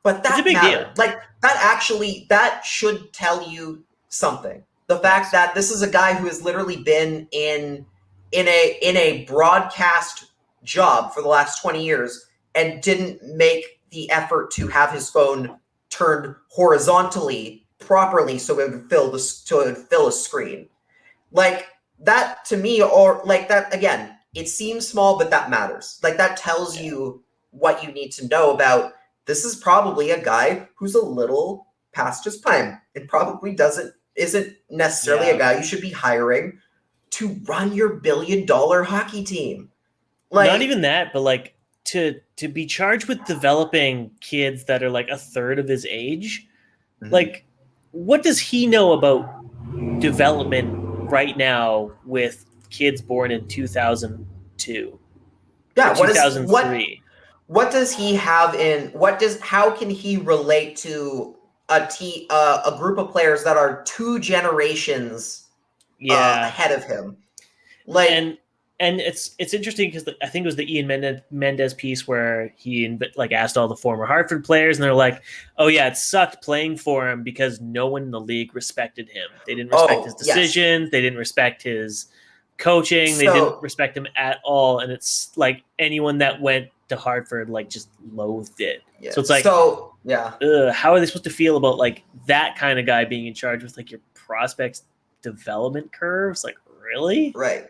but that's a big deal. That should tell you something. The fact that this is a guy who has literally been in a broadcast job for the last 20 years and didn't make the effort to have his phone turned horizontally properly so it would fill a screen. That to me, or that again, it seems small, but that matters. That tells you what you need to know about this is probably a guy who's a little past his prime. It probably isn't necessarily a guy you should be hiring to run your $1 billion hockey team. Not even that, but to be charged with developing kids that are a third of his age. Mm-hmm. What does he know about development right now with kids born in 2002? Yeah, 2003. What does he have how can he relate to a group of players that are 2 generations ahead of him? And it's interesting because I think it was the Ian Mendez piece where he asked all the former Hartford players, and they're like, "Oh yeah, it sucked playing for him because no one in the league respected him. They didn't respect his decisions. Yes. They didn't respect his coaching. They didn't respect him at all. And it's anyone that went to Hartford just loathed it. Yeah. So it's how are they supposed to feel about that kind of guy being in charge with your prospects development curves? Really? Right.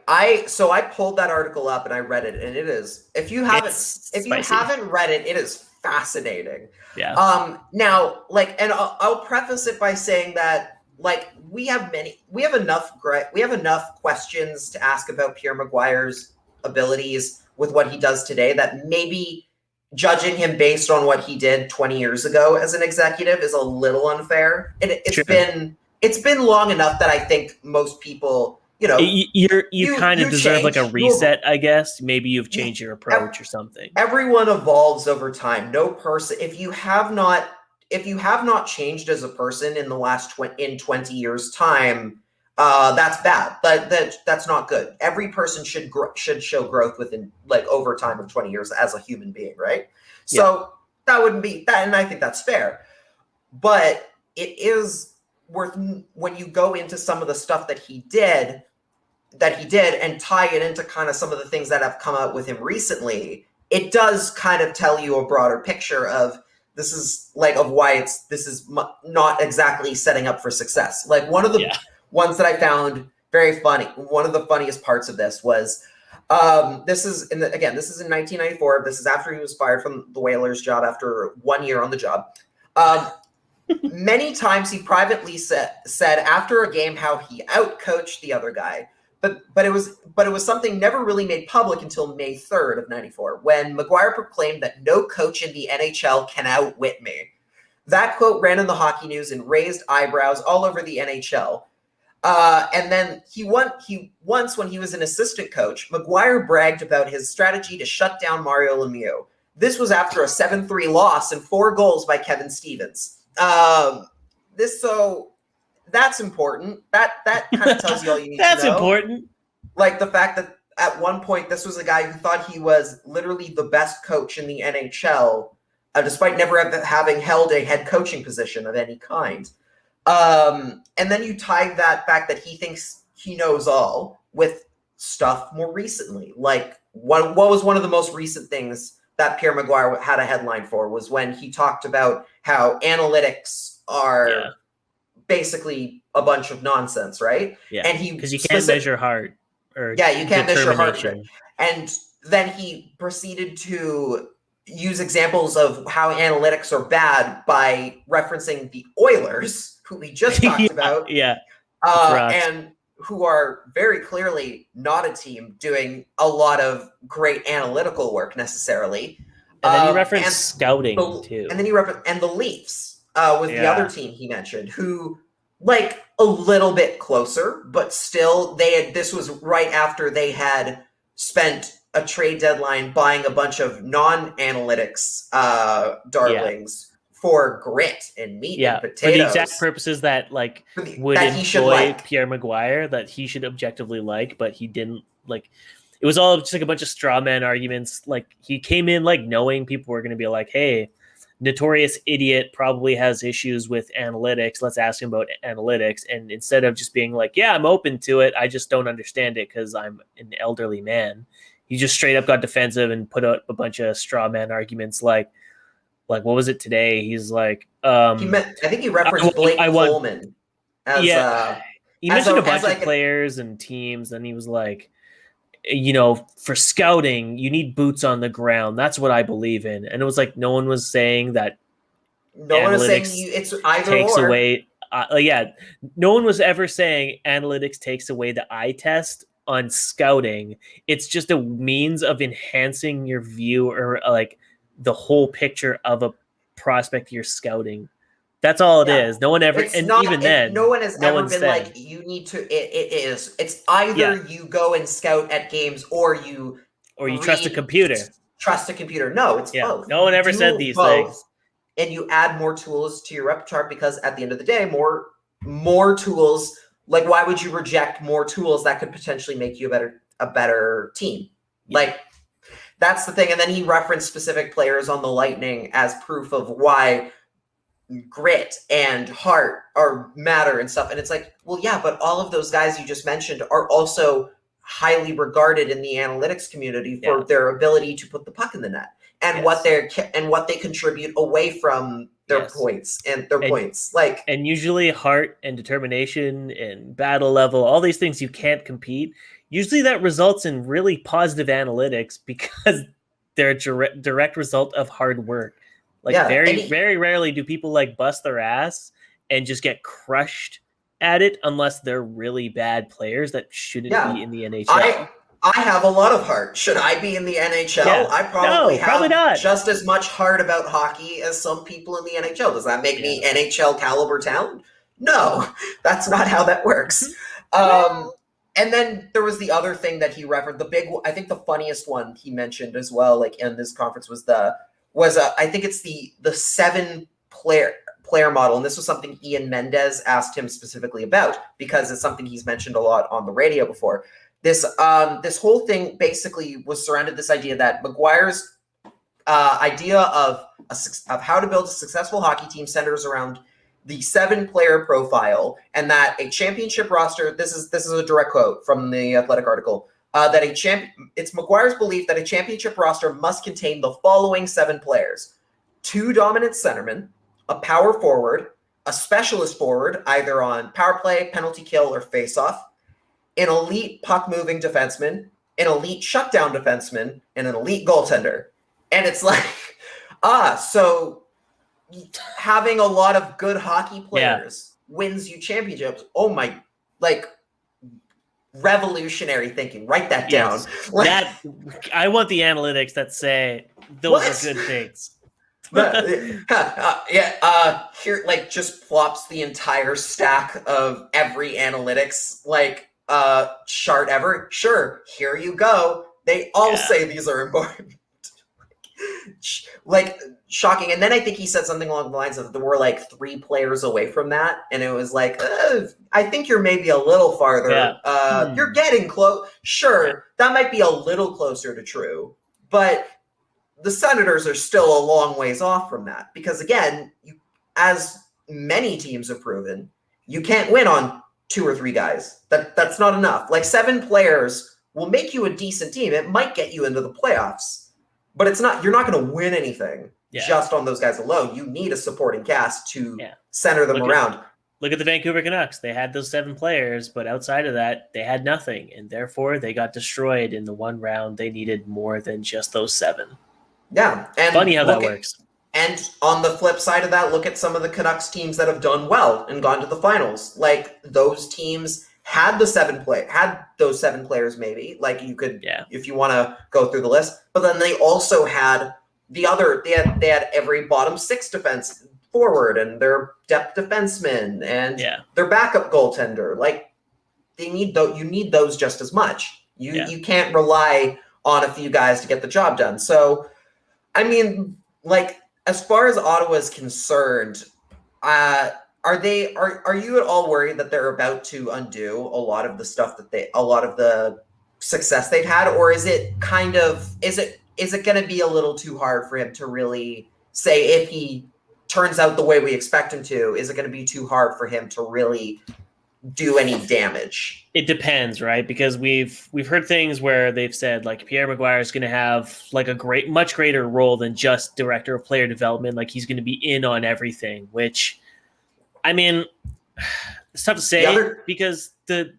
I pulled that article up and I read it, and it is, if you haven't read it, it is fascinating. Yeah. Now, and I'll preface it by saying that we have enough questions to ask about Pierre McGuire's abilities with what he does today that maybe judging him based on what he did 20 years ago as an executive is a little unfair. It's been long enough that I think most people, you kind of deserve a reset, I guess. Maybe you've changed your approach or something. Everyone evolves over time. No person, if you have not changed as a person in the last 20 years time, that's bad. That's not good. Every person should show growth within over time of 20 years as a human being, right? So that wouldn't be that, and I think that's fair. But it is worth, when you go into some of the stuff that he did and tie it into kind of some of the things that have come out with him recently, it does kind of tell you a broader picture of this is of why this is not exactly setting up for success. One of the ones that I found very funny, one of the funniest parts of this was, this is in 1994. This is after he was fired from the Whalers job after 1 year on the job. Many times he privately said after a game how he outcoached the other guy, but it was something never really made public until May 3rd of 94, when McGuire proclaimed that no coach in the NHL can outwit me. That quote ran in the hockey news and raised eyebrows all over the NHL. And then once, when he was an assistant coach, McGuire bragged about his strategy to shut down Mario Lemieux. This was after a 7-3 loss and 4 goals by Kevin Stevens. That's important. That kind of tells you all you need to know. That's important. The fact that, at one point, this was a guy who thought he was literally the best coach in the NHL, despite never having held a head coaching position of any kind. And then you tie that fact that he thinks he knows all with stuff more recently. Like, what was one of the most recent things that Pierre McGuire had a headline for was when he talked about how analytics are basically a bunch of nonsense, right? Yeah, and because you can't measure heart. You can't measure heart rate. And then he proceeded to use examples of how analytics are bad by referencing the Oilers, who we just talked about. And who are very clearly not a team doing a lot of great analytical work necessarily. And then you referenced scouting too. And then you referenced, and the Leafs was the other team he mentioned, who like a little bit closer, but still this was right after they had spent a trade deadline buying a bunch of non-analytics darlings for grit and meat and potatoes. For the exact purposes that would employ Pierre McGuire, that he should objectively like, but he didn't like. It was all just like a bunch of straw man arguments. Like he came in like knowing people were going to be like, hey, notorious idiot probably has issues with analytics. Let's ask him about analytics. And instead of just being like, yeah, I'm open to it, I just don't understand it because I'm an elderly man. He just straight up got defensive and put out a bunch of straw man arguments like what was it today? He's like, I think he referenced Blake Coleman. He mentioned a bunch of players and teams, and he was like, for scouting, you need boots on the ground. That's what I believe in. And it was like no one was saying that. No one was saying it's either takes or. Away. No one was ever saying analytics takes away the eye test on scouting. It's just a means of enhancing your view or like the whole picture of a prospect you're scouting. That's all it is. No one ever, no one has ever been like, you need to, it's either you go and scout at games or you trust a computer. No, it's both. No one ever said these things. And you add more tools to your repertoire because at the end of the day, more tools, like why would you reject more tools that could potentially make you a better team? Yeah. Like, that's the thing. And then he referenced specific players on the Lightning as proof of why grit and heart matter and stuff. And it's like, well, yeah, but all of those guys you just mentioned are also highly regarded in the analytics community for their ability to put the puck in the net and what they contribute away from their points and their points. Like, and usually heart and determination and battle level, all these things you can't compete. Usually that results in really positive analytics because they're a direct result of hard work. Very rarely do people bust their ass and just get crushed at it unless they're really bad players that shouldn't be in the NHL. I have a lot of heart. Should I be in the NHL? Yeah. I probably probably not. Just as much heart about hockey as some people in the NHL. Does that make me NHL caliber talent? No, that's not how that works. And then there was the other thing that he referenced. I think the funniest one he mentioned as well, in this conference was I think it's the 7 player model, and this was something Ian Mendez asked him specifically about because it's something he's mentioned a lot on the radio before. This whole thing basically was surrounded this idea that McGuire's idea of how to build a successful hockey team centers around the 7-player profile, and that a championship roster. This is a direct quote from the Athletic article. It's McGuire's belief that a championship roster must contain the following 7 players: 2 dominant centermen, a power forward, a specialist forward, either on power play, penalty kill, or face-off, an elite puck-moving defenseman, an elite shutdown defenseman, and an elite goaltender. And it's like, so having a lot of good hockey players wins you championships. Oh my, revolutionary thinking. Write that down. I want the analytics that say those are good things. Here, just plops the entire stack of every analytics chart ever. Sure, here you go. They all say these are important. like shocking. And then I think he said something along the lines of we're like 3 players away from that, and it was like, I think you're maybe a little farther. Yeah. You're getting close. Sure, that might be a little closer to true, but the Senators are still a long ways off from that because, again, as many teams have proven, you can't win on 2 or 3 guys. That's not enough. Like 7 players will make you a decent team. It might get you into the playoffs, but it's not. You're not going to win anything just on those guys alone. You need a supporting cast to center them around. Look at the Vancouver Canucks. They had those 7 players, but outside of that, they had nothing, and therefore they got destroyed in the one round. They needed more than just those 7. Yeah, and funny how that works. And on the flip side of that, look at some of the Canucks teams that have done well and gone to the finals. Like those teams had those 7 players, maybe. Like you could, if you want to go through the list. But then they also had they had every bottom 6 defense forward and their depth defenseman and their backup goaltender. Like you need those just as much. You can't rely on a few guys to get the job done. So, I mean, like, as far as Ottawa is concerned, are you at all worried that they're about to undo a lot of the stuff a lot of the success they've had, or is it going to be a little too hard for him to really say if he turns out the way we expect him to? Is it going to be too hard for him to really do any damage? It depends, right? Because we've heard things where they've said like Pierre McGuire is going to have like a much greater role than just director of player development. Like he's going to be in on everything, which, I mean, it's tough to say because the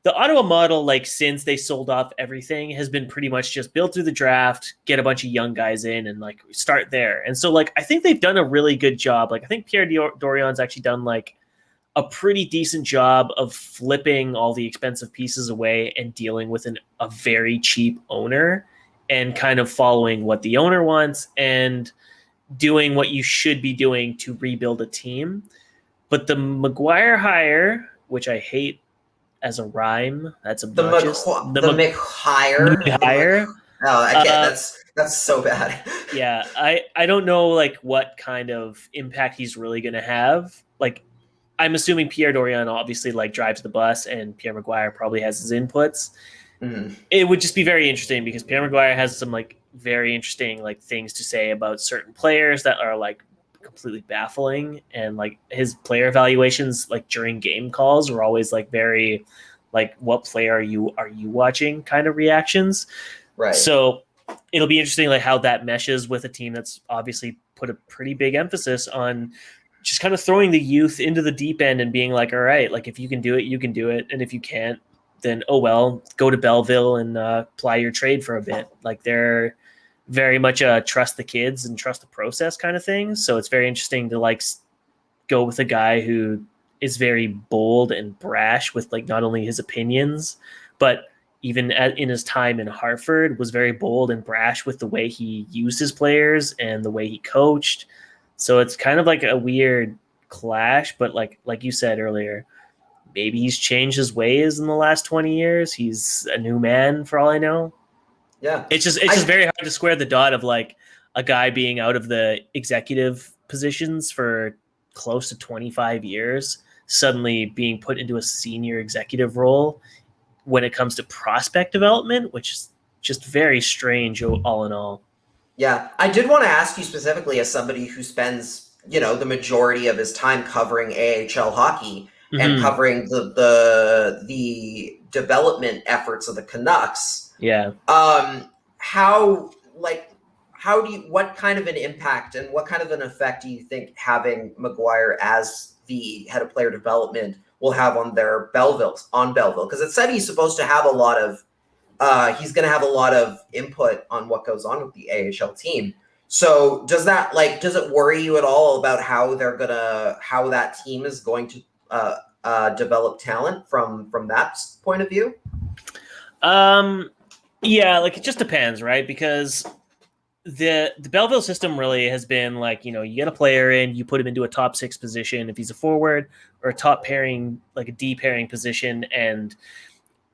Ottawa model, like since they sold off everything, has been pretty much just build through the draft, get a bunch of young guys in, and like start there. And so like I think they've done a really good job. Like I think Pierre Dorian's actually done like a pretty decent job of flipping all the expensive pieces away and dealing with a very cheap owner and kind of following what the owner wants and doing what you should be doing to rebuild a team. But the McGuire hire, which I hate as a rhyme, that's obnoxious. The McHire. Oh, I can't. That's so bad. Yeah, I don't know like what kind of impact he's really going to have. Like, I'm assuming Pierre Dorion obviously like drives the bus, and Pierre McGuire probably has his inputs. Mm-hmm. It would just be very interesting because Pierre McGuire has some like very interesting like things to say about certain players that are like completely baffling, and like his player evaluations like during game calls are always like very like what player are you watching kind of reactions. Right. So it'll be interesting like how that meshes with a team that's obviously put a pretty big emphasis on just kind of throwing the youth into the deep end and being like, all right, like if you can do it, you can do it. And if you can't, then, oh, well, go to Belleville and ply your trade for a bit. Like they're very much a trust the kids and trust the process kind of thing. So it's very interesting to like go with a guy who is very bold and brash with like not only his opinions, but even in his time in Hartford was very bold and brash with the way he used his players and the way he coached. So it's kind of like a weird clash, but like you said earlier, maybe he's changed his ways in the last 20 years. He's a new man for all I know. Yeah. It's just very hard to square the dot of like a guy being out of the executive positions for close to 25 years, suddenly being put into a senior executive role when it comes to prospect development, which is just very strange all in all. Yeah, I did want to ask you specifically as somebody who spends, the majority of his time covering AHL hockey and covering the development efforts of the Canucks. Yeah. What kind of an impact and what kind of an effect do you think having McGuire as the head of player development will have on Belleville? Because it said he's supposed to have he's going to have a lot of input on what goes on with the AHL team. So does it worry you at all about how that team is going to develop talent from that point of view? Yeah, like it just depends, right? Because the Belleville system really has been like, you get a player in, you put him into a top 6 position if he's a forward, or a top pairing, like a D pairing position, and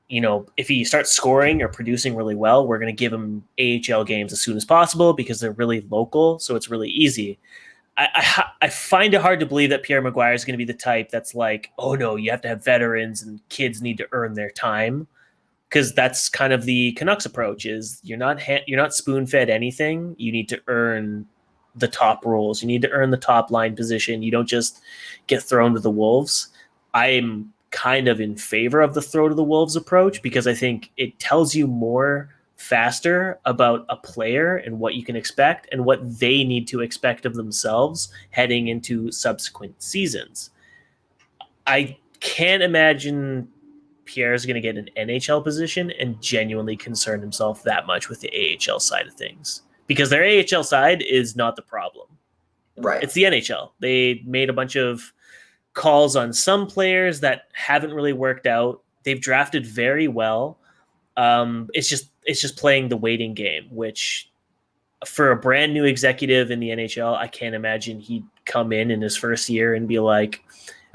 if he starts scoring or producing really well, we're going to give him AHL games as soon as possible because they're really local, so it's really easy. I find it hard to believe that Pierre McGuire is going to be the type that's like, oh no, you have to have veterans and kids need to earn their time, because that's kind of the Canucks approach. Is you're not spoon fed anything. You need to earn the top roles. You need to earn the top line position. You don't just get thrown to the wolves. I'm kind of in favor of the throw to the wolves approach because I think it tells you more faster about a player and what you can expect and what they need to expect of themselves heading into subsequent seasons. I can't imagine Pierre is going to get an NHL position and genuinely concern himself that much with the AHL side of things, because their AHL side is not the problem. Right. It's the NHL. They made a bunch of calls on some players that haven't really worked out. They've drafted very well. It's just playing the waiting game, which for a brand new executive in the NHL, I can't imagine he'd come in his first year and be like,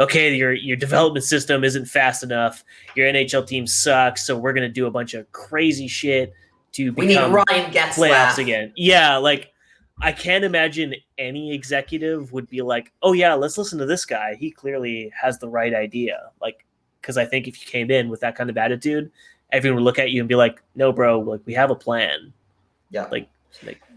okay, your development system isn't fast enough. Your NHL team sucks, so we're going to do a bunch of crazy shit to become playoffs again. Yeah, like I can't imagine any executive would be like, oh yeah, let's listen to this guy. He clearly has the right idea. Like, because I think if you came in with that kind of attitude, everyone would look at you and be like, no, bro, like we have a plan. Yeah. Like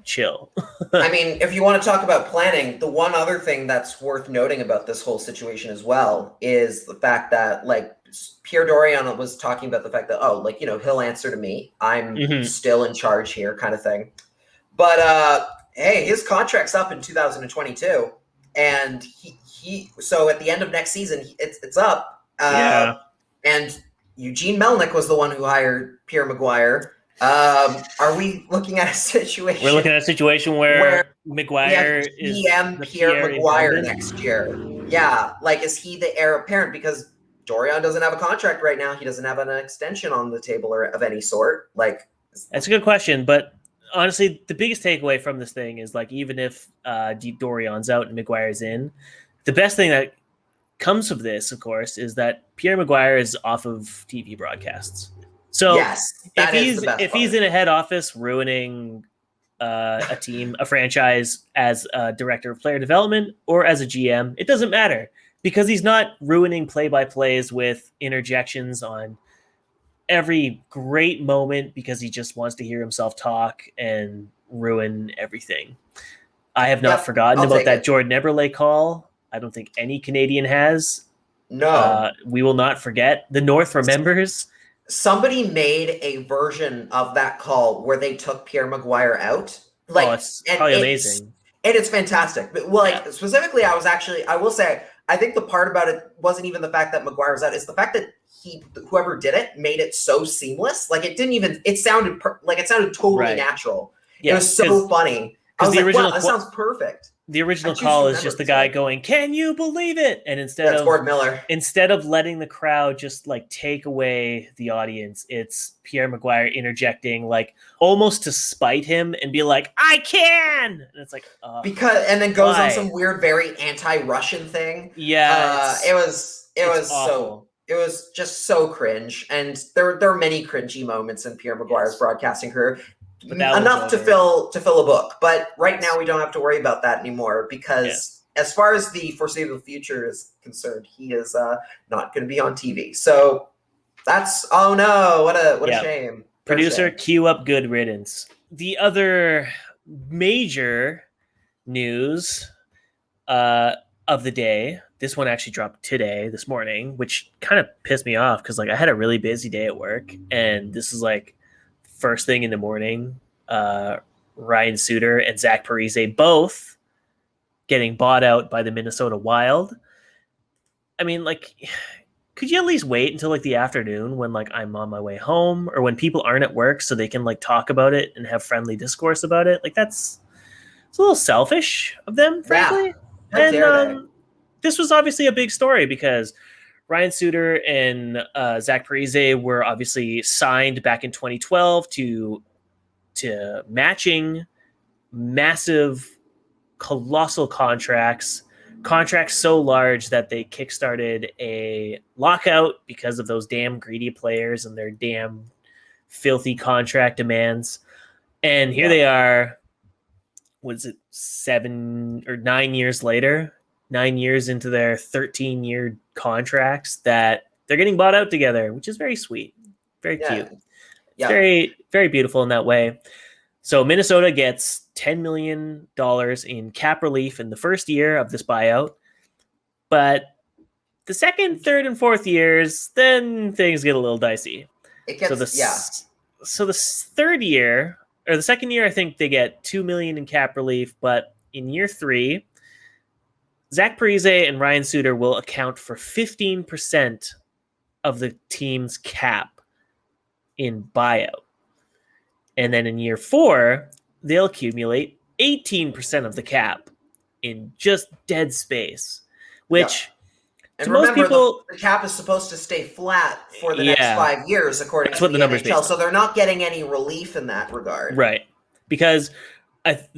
chill. I mean, if you want to talk about planning, the one other thing that's worth noting about this whole situation as well is the fact that like Pierre Dorion was talking about the fact that, oh, like, he'll answer to me. I'm still in charge here kind of thing. But hey, his contract's up in 2022. And he so at the end of next season, it's up. And Eugene Melnyk was the one who hired Pierre McGuire. Are we looking at a situation? We're looking at a situation where McGuire is GM Pierre McGuire next year. Yeah, like is he the heir apparent? Because Dorion doesn't have a contract right now. He doesn't have an extension on the table or of any sort. Like, that's a good question, but honestly, the biggest takeaway from this thing is like even if Dorion's out and McGuire's in, the best thing that comes of this, of course, is that Pierre McGuire is off of TV broadcasts. So yes, if he's in a head office ruining a team, a franchise as a director of player development or as a GM, it doesn't matter because he's not ruining play-by-plays with interjections on every great moment because he just wants to hear himself talk and ruin everything. I have not forgotten about that Jordan Eberle call. I don't think any Canadian has. No. We will not forget. The North remembers. Somebody made a version of that call where they took Pierre McGuire out. Like, it's probably amazing. And it's fantastic. But specifically, I will say, I think the part about it wasn't even the fact that McGuire was out. It's the fact that whoever did it made it so seamless. Like it sounded totally natural. Yeah, it was so funny. I was like, wow, that sounds perfect. The original call is just the guy going, "Can you believe it?" And instead of letting the crowd just like take away the audience, it's Pierre McGuire interjecting, like almost to spite him and be like, "I can!" And it's like, and then goes on some weird, very anti-Russian thing. Yeah, it was awful. It was just so cringe, and there are many cringy moments in Pierre McGuire's broadcasting career. Enough to fill a book, but right now we don't have to worry about that anymore because as far as the foreseeable future is concerned, he is not going to be on TV. So that's what a shame. Producer, cue up good riddance. The other major news of the day, this one actually dropped this morning, which kind of pissed me off because like I had a really busy day at work, and this is like first thing in the morning, Ryan Suter and Zach Parise both getting bought out by the Minnesota Wild. I mean, like, could you at least wait until like the afternoon when like I'm on my way home or when people aren't at work so they can like talk about it and have friendly discourse about it? Like it's a little selfish of them, frankly. Yeah. And this was obviously a big story because Ryan Suter and Zach Parise were obviously signed back in 2012 to matching massive, colossal contracts contracts so large that they kickstarted a lockout because of those damn greedy players and their damn filthy contract demands. And here they are, was it 7 or 9 years later, 9 years into their 13-year contracts, that they're getting bought out together, which is very sweet, very cute. It's very, very beautiful in that way. So Minnesota gets $10 million in cap relief in the first year of this buyout. But the second, third, and fourth years, then things get a little dicey. So the third year, or the second year, I think they get $2 million in cap relief. But in year 3, Zach Parise and Ryan Suter will account for 15% of the team's cap in buyout. And then in year 4, they'll accumulate 18% of the cap in just dead space, which and to remember, most people, the cap is supposed to stay flat for the next 5 years, according to the NHL. So they're not getting any relief in that regard, right? Because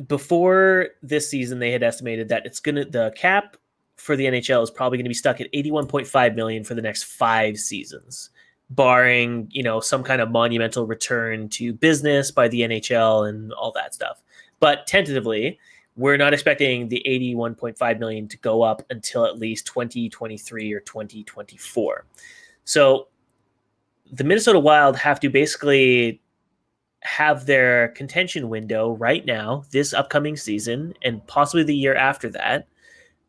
before this season, they had estimated that the cap for the NHL is probably going to be stuck at $81.5 million for the next 5 seasons. Barring, some kind of monumental return to business by the NHL and all that stuff. But tentatively, we're not expecting the $81.5 million to go up until at least 2023 or 2024. So the Minnesota Wild have to basically have their contention window right now, this upcoming season, and possibly the year after that,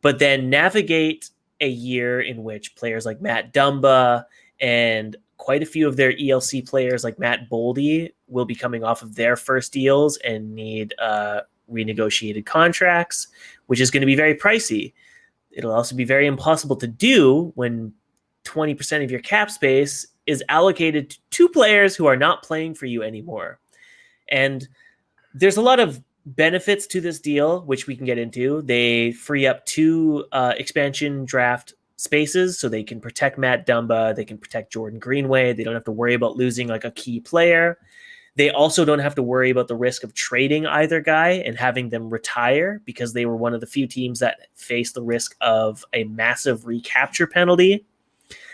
but then navigate a year in which players like Matt Dumba and quite a few of their ELC players like Matt Boldy will be coming off of their first deals and need renegotiated contracts, which is going to be very pricey. It'll also be very impossible to do when 20% of your cap space is allocated to 2 players who are not playing for you anymore. And there's a lot of benefits to this deal, which we can get into. They free up 2 expansion draft spaces, so they can protect Matt Dumba, they can protect Jordan Greenway. They don't have to worry about losing like a key player. They also don't have to worry about the risk of trading either guy and having them retire, because they were one of the few teams that faced the risk of a massive recapture penalty.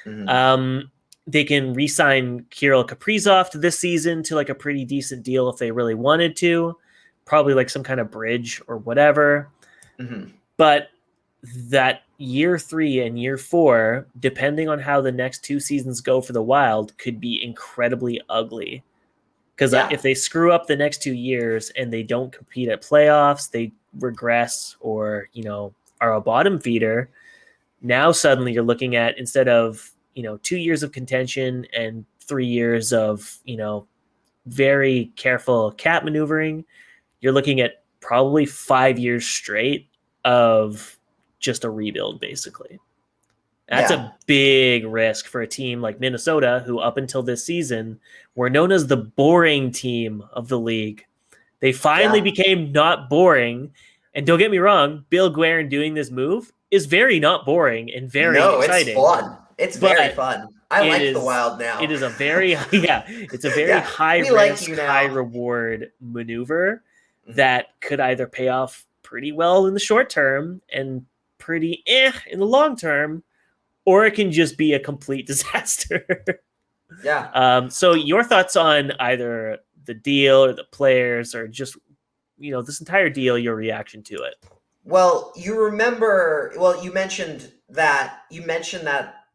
Mm-hmm. They can re-sign Kirill Kaprizov to this season to like a pretty decent deal if they really wanted to, probably like some kind of bridge or whatever. Mm-hmm. But that year 3 and year 4, depending on how the next 2 seasons go for the Wild, could be incredibly ugly. Because if they screw up the next 2 years and they don't compete at playoffs, they regress or, are a bottom feeder, now suddenly you're looking at, instead of, 2 years of contention and 3 years of, very careful cap maneuvering, you're looking at probably 5 years straight of just a rebuild, basically. That's a big risk for a team like Minnesota, who up until this season were known as the boring team of the league. They finally became not boring. And don't get me wrong, Bill Guerin doing this move is very not boring and very exciting. It's fun. It's very fun. I like the Wild now. It is a very it's a very high risk, high reward maneuver that could either pay off pretty well in the short term and pretty in the long term, or it can just be a complete disaster. So your thoughts on either the deal or the players, or just, this entire deal, your reaction to it? Well, you mentioned that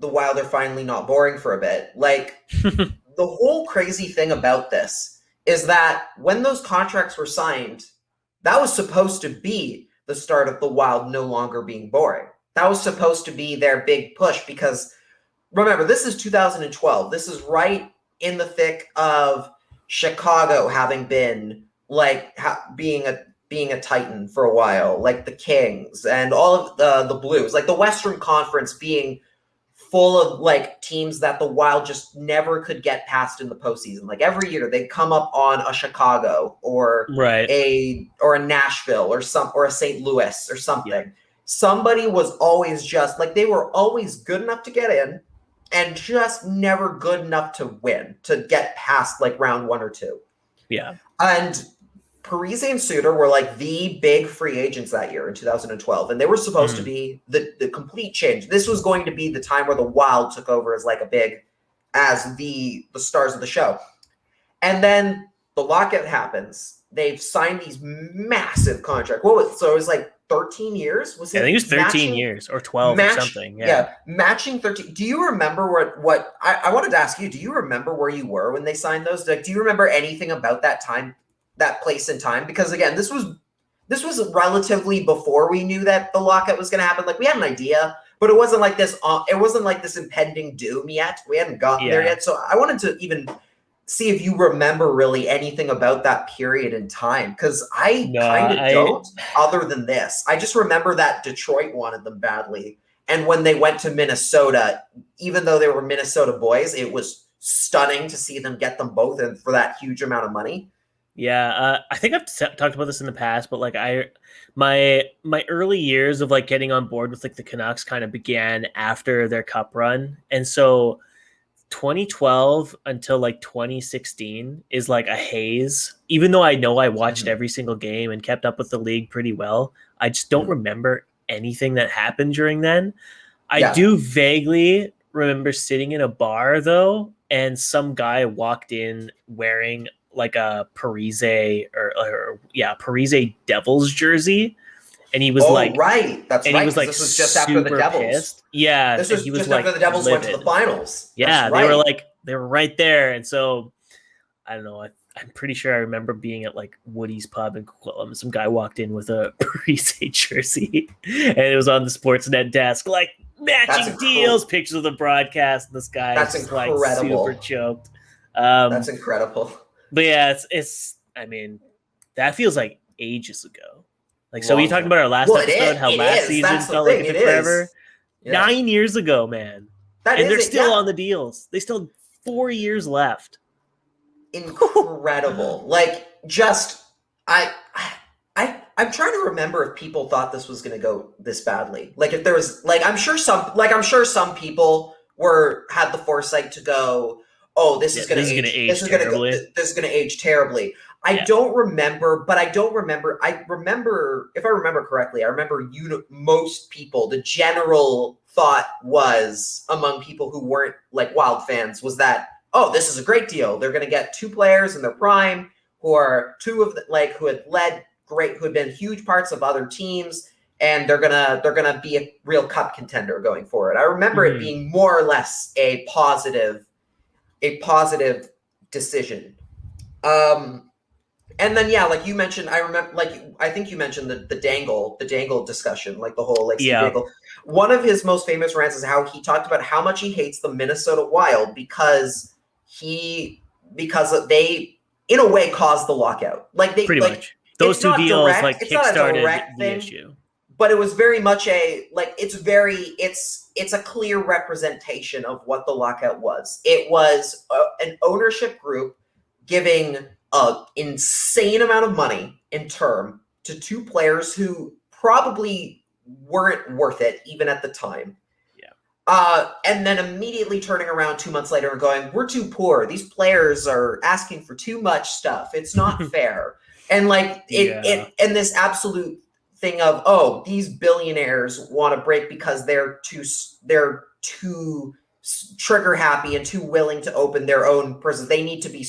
the Wild are finally not boring for a bit. Like, the whole crazy thing about this is that when those contracts were signed, that was supposed to be the start of the Wild no longer being boring. That was supposed to be their big push, because remember, this is 2012. This is right in the thick of Chicago having been like being a Titan for a while, like the Kings and all of the Blues, like the Western Conference being full of like teams that the Wild just never could get past in the postseason. Like every year they'd come up on a Chicago or a Nashville or a St. Louis or something. Yeah. Somebody was always just like, they were always good enough to get in and just never good enough to win, to get past like round 1 or 2. Yeah. And Parise and Suter were like the big free agents that year in 2012, and they were supposed to be the complete change. This was going to be the time where the Wild took over as like as the stars of the show. And then the lockout happens. They've signed these massive contracts. So it was like 13 years? I think it was 13 years or 12 or something. Yeah, matching 13. Do you remember what I wanted to ask you, do you remember where you were when they signed those? Like, do you remember anything about that time, that place and time? Because again, this was relatively before we knew that the lockout was going to happen. Like, we had an idea, but it wasn't like this. It wasn't like this impending doom yet. We hadn't gotten there yet. So I wanted to even see if you remember really anything about that period in time, because I don't, other than this. I just remember that Detroit wanted them badly. And when they went to Minnesota, even though they were Minnesota boys, it was stunning to see them get them both and for that huge amount of money. Yeah, I think I've talked about this in the past, but like my early years of like getting on board with like the Canucks kind of began after their cup run. And so 2012 until like 2016 is like a haze. Even though I know I watched every single game and kept up with the league pretty well, I just don't remember anything that happened during then. I do vaguely remember sitting in a bar though, and some guy walked in wearing like a Parise Parise Devils jersey. And he was right. That's right. He was like, this was just after the Devils. Pissed. Yeah. This was just after the Devils went to the finals. Yeah. They were right there. And so I don't know. I'm pretty sure I remember being at like Woody's pub in Coquitlam. Some guy walked in with a Parise jersey and it was on the Sportsnet desk, like matching deals, pictures of the broadcast. And this guy is just like super choked. That's incredible. But yeah, it's I mean, that feels like ages ago. Like, so we talked about our last episode, how last season felt like it took forever. Yeah. 9 years ago, man. And they're still on the deals. They still have 4 years left. Incredible. Like, just, I'm trying to remember if people thought this was going to go this badly. Like, if there was, like, I'm sure some people had the foresight to go, oh, this is going to age terribly. This is going to age terribly. I don't remember, but I remember, if I remember correctly, most people, the general thought was among people who weren't like Wild fans was that, oh, this is a great deal. They're going to get two players in their prime who are who had been huge parts of other teams, and they're gonna be a real cup contender going forward. I remember it being more or less a positive decision. And then, like you mentioned, I remember, I think you mentioned the dangle discussion, like the whole dangle. One of his most famous rants is how he talked about how much he hates the Minnesota Wild because they, in a way, caused the lockout. Like they pretty much those two deals kickstarted the issue. But it was very much it's a clear representation of what the lockout was. It was an ownership group giving an insane amount of money in term to two players who probably weren't worth it even at the time. Yeah. And then immediately turning around 2 months later and going, we're too poor. These players are asking for too much stuff. It's not fair. And and this absolute thing of, oh, these billionaires want to break because they're too trigger happy and too willing to open their own prisons. They need to be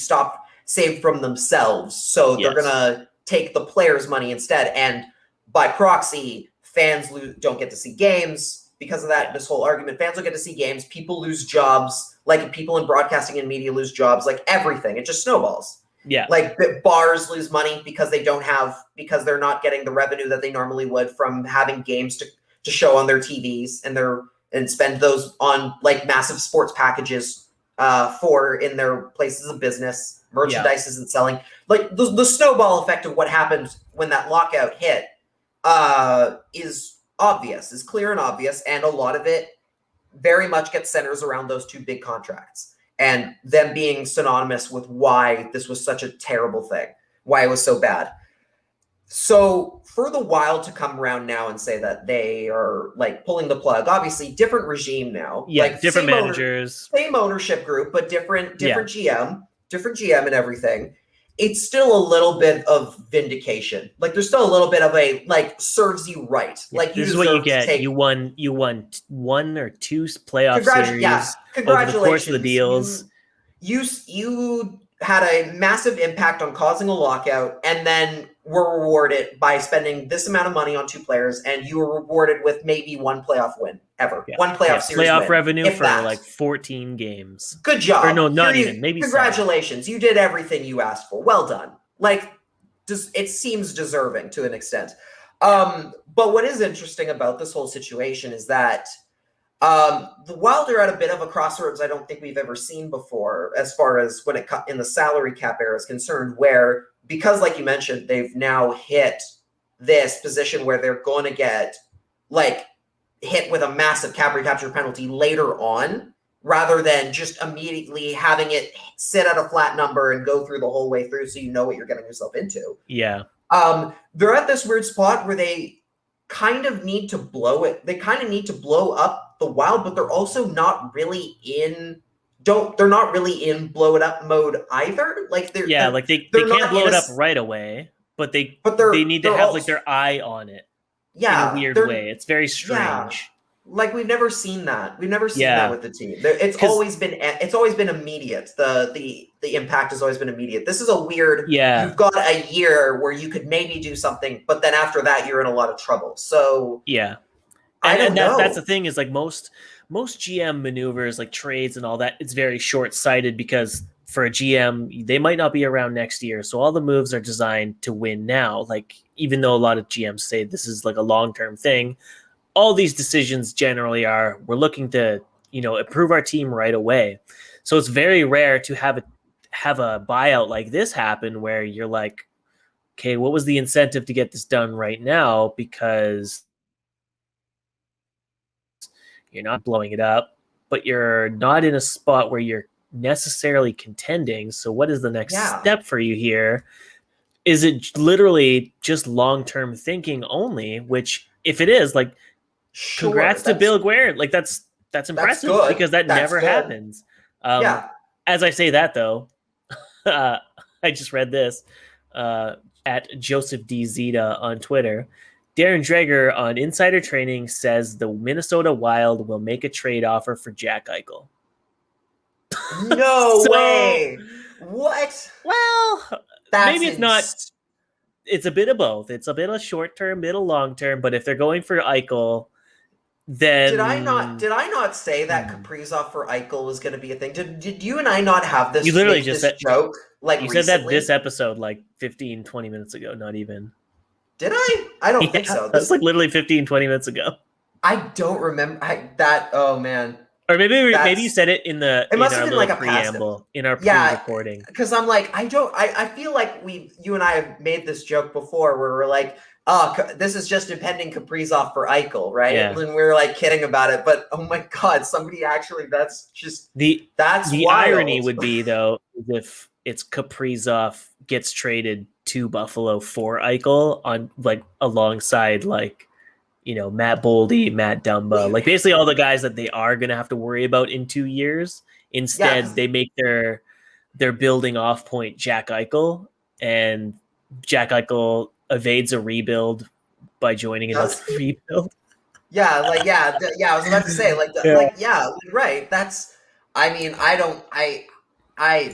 saved from themselves. So they're going to take the players' money instead. And by proxy, fans don't get to see games because of that. This whole argument, fans don't get to see games. People lose jobs. Like people in broadcasting and media lose jobs, like everything. It just snowballs. Yeah. Like bars lose money because because they're not getting the revenue that they normally would from having games to show on their TVs and spend those on like massive sports packages in their places of business. Merchandise isn't selling. Like the snowball effect of what happened when that lockout hit is clear and obvious. And a lot of it very much centers around those two big contracts and them being synonymous with why this was such a terrible thing, why it was so bad. So for the Wild to come around now and say that they are like pulling the plug, obviously different regime now. Yeah, like different managers. Same ownership group, but different GM and everything. it's still a little bit of vindication. Like there's still a little bit of a like serves you right. Like this is what you get. You won one or two playoff series over the course of the deals. You had a massive impact on causing a lockout, and then were rewarded by spending this amount of money on two players, and you were rewarded with maybe one playoff win ever. Yeah. One playoff series playoff win, revenue for like 14 games. Good job. Or no, not even. Maybe congratulations. 7. You did everything you asked for. Well done. Like, it seems deserving to an extent. But what is interesting about this whole situation is that the Wild are at a bit of a crossroads I don't think we've ever seen before, as far as when it in the salary cap era is concerned, where, because like you mentioned, they've now hit this position where they're going to get like hit with a massive cap recapture penalty later on, rather than just immediately having it sit at a flat number and go through the whole way through so you know what you're getting yourself into. Yeah. They're at this weird spot where they kind of need to blow it. They kind of need to blow up the Wild, but they're also not really in they're not really in blow it up mode either. Like they can't blow it up right away, but they need to have like their eye on it. Yeah, in a weird way. It's very strange. Yeah. Like we've never seen that. We've never seen that with the team. It's always been immediate. The impact has always been immediate. This is a weird. Yeah. You've got a year where you could maybe do something, but then after that you're in a lot of trouble. So yeah, and that's the thing is like most GM maneuvers like trades and all that. It's very short sighted because for a GM they might not be around next year. So all the moves are designed to win now. Like even though a lot of GMs say this is like a long term thing. All these decisions generally are, we're looking to, improve our team right away. So it's very rare to have a buyout like this happen where you're like, okay, what was the incentive to get this done right now? Because you're not blowing it up, but you're not in a spot where you're necessarily contending. So what is the next step for you here? Is it literally just long-term thinking only, which if it is, like, congrats to Bill Guerin. Like that's impressive because that never happens. As I say that though, I just read this at Joseph D. Zeta on Twitter. Darren Dreger on Insider Training says the Minnesota Wild will make a trade offer for Jack Eichel. No way. What? Well, maybe it's not. It's a bit of both. It's a bit of short term, bit of long term. But if they're going for Eichel, then did I not say that Kaprizov for Eichel was going to be a thing? Did you and I not have this? You literally just said joke. Like you said that this episode like 15, 20 minutes ago. Not even. Did I? I don't think so. That's like literally 15, 20 minutes ago. I don't remember that. Oh man. Or maybe you said it in the. It must have been like a preamble in our pre-recording. Because I'm like, I feel like you and I have made this joke before where we're like, this is just impending Kaprizov for Eichel, right? Yeah. And we were like kidding about it, but oh my god, somebody actually that's the wild. Irony would be though if it's Kaprizov gets traded to Buffalo for Eichel on like alongside like. Matt Boldy, Matt Dumba, like basically all the guys that they are going to have to worry about in 2 years. Instead, they make their building off point Jack Eichel, and Jack Eichel evades a rebuild by joining another rebuild. I was about to say, right. That's,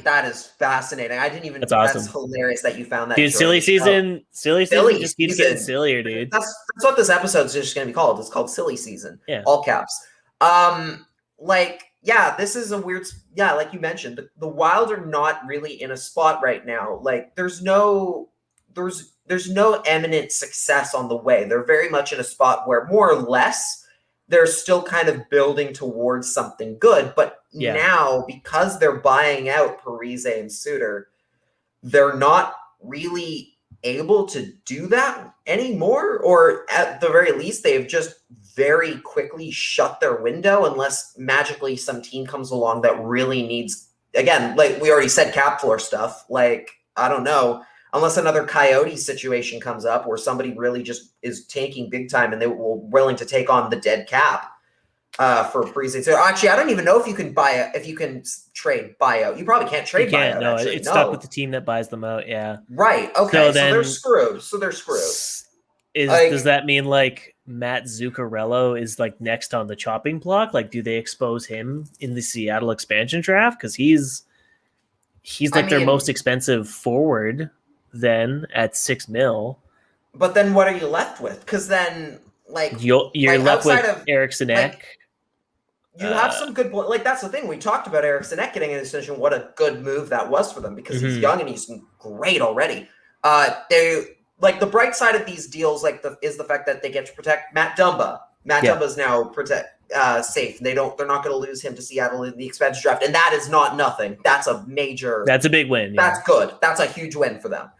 that is fascinating. I didn't even. That's awesome. That's hilarious that you found that. Dude, silly season just keeps getting sillier, dude. That's what this episode's just going to be called. It's called Silly Season. Yeah. All caps. This is a weird. Yeah, like you mentioned, the Wild are not really in a spot right now. Like, there's no eminent success on the way. They're very much in a spot where more or less they're still kind of building towards something good, but now because they're buying out Parise and Suter, they're not really able to do that anymore, or at the very least, they've just very quickly shut their window unless magically some team comes along that really needs, again, like we already said, cap floor stuff. Like, I don't know, unless another Coyote situation comes up where somebody really just is tanking big time and they will willing to take on the dead cap. for Parise. So actually, I don't even know if you can trade buyout. You probably can't trade buyout. No, actually. it's stuck with the team that buys them out. Yeah. Right. Okay. So they're screwed. Does that mean like Matt Zuccarello is like next on the chopping block? Like, do they expose him in the Seattle expansion draft? Because he's their most expensive forward then at $6 million. But then what are you left with? Because then you're left with Eric Sinek. You have some good that's the thing. We talked about Eric Sinek getting an extension. What a good move that was for them because he's young and he's great already. They the bright side of these deals is the fact that they get to protect Matt Dumba. Dumba is now safe. They're not going to lose him to Seattle in the expansion draft, and that is not nothing. That's a big win. Yeah. That's good. That's a huge win for them.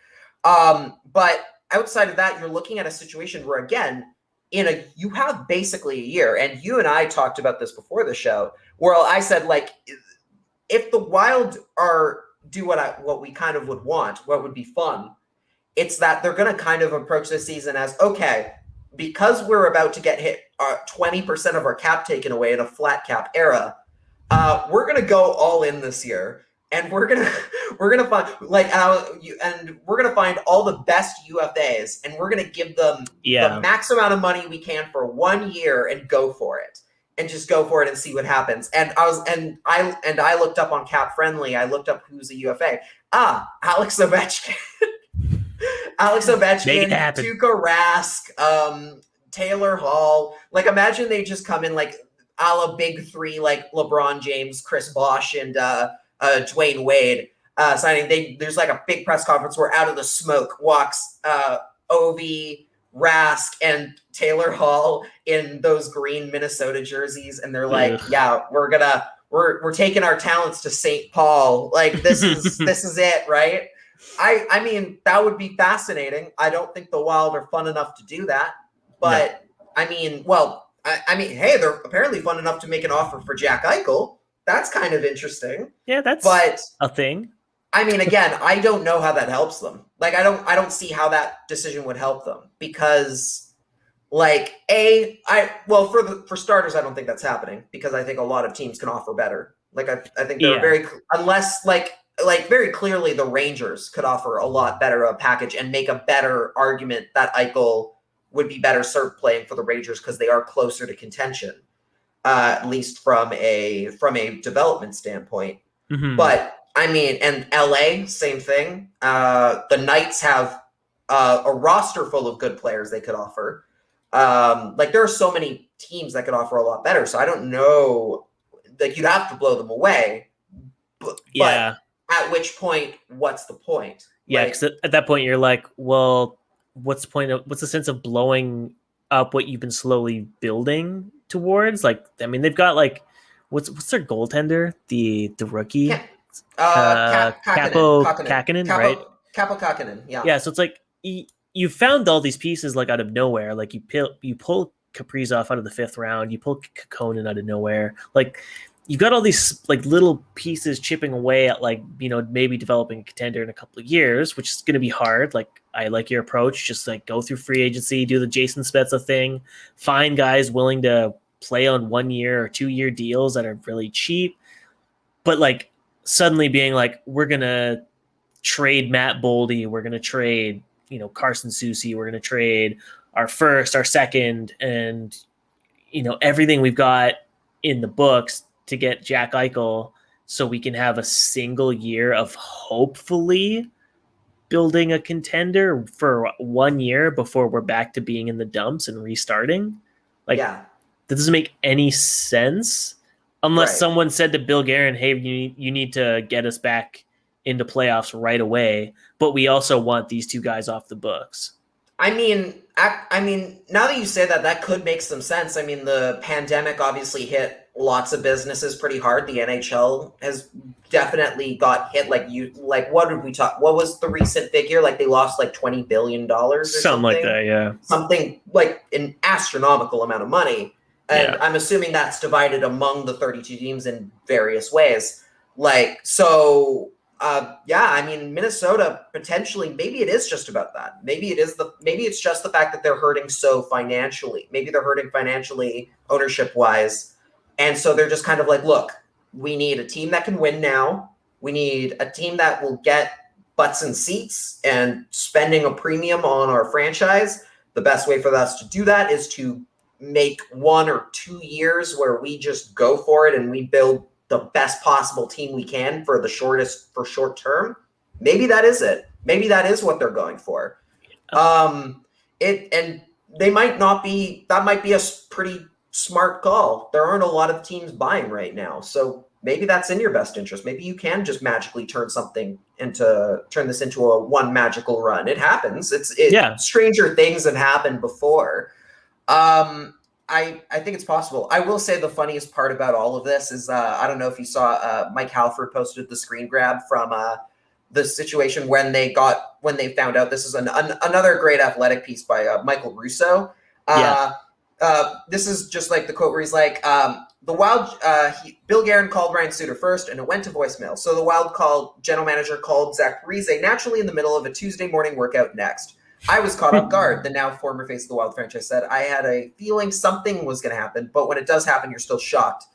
But outside of that, you're looking at a situation where again, you have basically a year, and you and I talked about this before the show, where I said if the Wild do what we kind of would want, what would be fun, it's that they're going to kind of approach this season as, okay, because we're about to get hit 20% of our cap taken away in a flat cap era, we're going to go all in this year. And we're gonna find we're gonna find all the best UFAs, and we're gonna give them the max amount of money we can for 1 year and go for it, and just go for it and see what happens. And I looked up on Cap Friendly. I looked up who's a UFA. Alex Ovechkin, Tuukka Rask, Taylor Hall. Imagine they just come in a la Big Three, like LeBron James, Chris Bosh, and Dwayne Wade signing. There's a big press conference where out of the smoke walks Ovi, Rask, and Taylor Hall in those green Minnesota jerseys, and they're like, "Yeah, we're taking our talents to St. Paul. This is it, right?" I mean, that would be fascinating. I don't think the Wild are fun enough to do that, but no. Hey, they're apparently fun enough to make an offer for Jack Eichel. That's kind of interesting. Yeah, that's a thing. I mean, again, I don't know how that helps them. I don't see how that decision would help them because, for starters, I don't think that's happening because I think a lot of teams can offer better. I think they're very clearly the Rangers could offer a lot better a package and make a better argument that Eichel would be better served playing for the Rangers because they are closer to contention. At least from a development standpoint. Mm-hmm. But I mean, and LA, same thing. The Knights have a roster full of good players they could offer. There are so many teams that could offer a lot better. So I don't know. You'd have to blow them away. But at which point, what's the point? Yeah, because at that point you're like, well, what's the sense of blowing up what you've been slowly building towards? They've got what's their goaltender, the rookie, Capo Kakinen, right? Capo Kakinen, yeah. So it's you found all these pieces out of nowhere. You pull Kaprizov out of the 5th round, you pull Kokkonen out of nowhere. You've got all these little pieces chipping away at maybe developing a contender in a couple of years, which is going to be hard. I like your approach. Just go through free agency, do the Jason Spezza thing, find guys willing to play on 1 year or 2 year deals that are really cheap. But suddenly being we're going to trade Matt Boldy. We're going to trade, Carson Soucy. We're going to trade our first, our second, and, everything we've got in the books to get Jack Eichel so we can have a single year of hopefully building a contender for 1 year before we're back to being in the dumps and restarting. That doesn't make any sense unless someone said to Bill Guerin, hey, you need to get us back into playoffs right away, but we also want these two guys off the books. I mean, now that you say that, that could make some sense. I mean, the pandemic obviously hit lots of businesses pretty hard. The NHL has definitely got hit. What did we talk? What was the recent figure? They lost $20 billion or something like that. Yeah, something an astronomical amount of money. And I'm assuming that's divided among the 32 teams in various ways. Minnesota potentially, maybe it is just about that. Maybe it's just the fact that they're hurting so financially. Maybe they're hurting financially, ownership wise. And so they're just kind of like, look, we need a team that can win now. We need a team that will get butts and seats and spending a premium on our franchise. The best way for us to do that is to make 1 or 2 years where we just go for it and we build the best possible team we can for short term. Maybe that is it. Maybe that is what they're going for. And they might not be, that might be a pretty smart call. There aren't a lot of teams buying right now. So maybe that's in your best interest. Maybe you can just magically turn this into a one magical run. It happens. Stranger things have happened before. I think it's possible. I will say the funniest part about all of this is, I don't know if you saw, Mike Halford posted the screen grab from, the situation when they found out. This is another great athletic piece by Michael Russo. This is just like the quote where he's like, the Wild, Bill Guerin called Ryan Suter first, and it went to voicemail. So the Wild general manager called Zach Parise naturally in the middle of a Tuesday morning workout next. I was caught off guard, the now former face of the Wild franchise said. I had a feeling something was going to happen, but when it does happen, you're still shocked.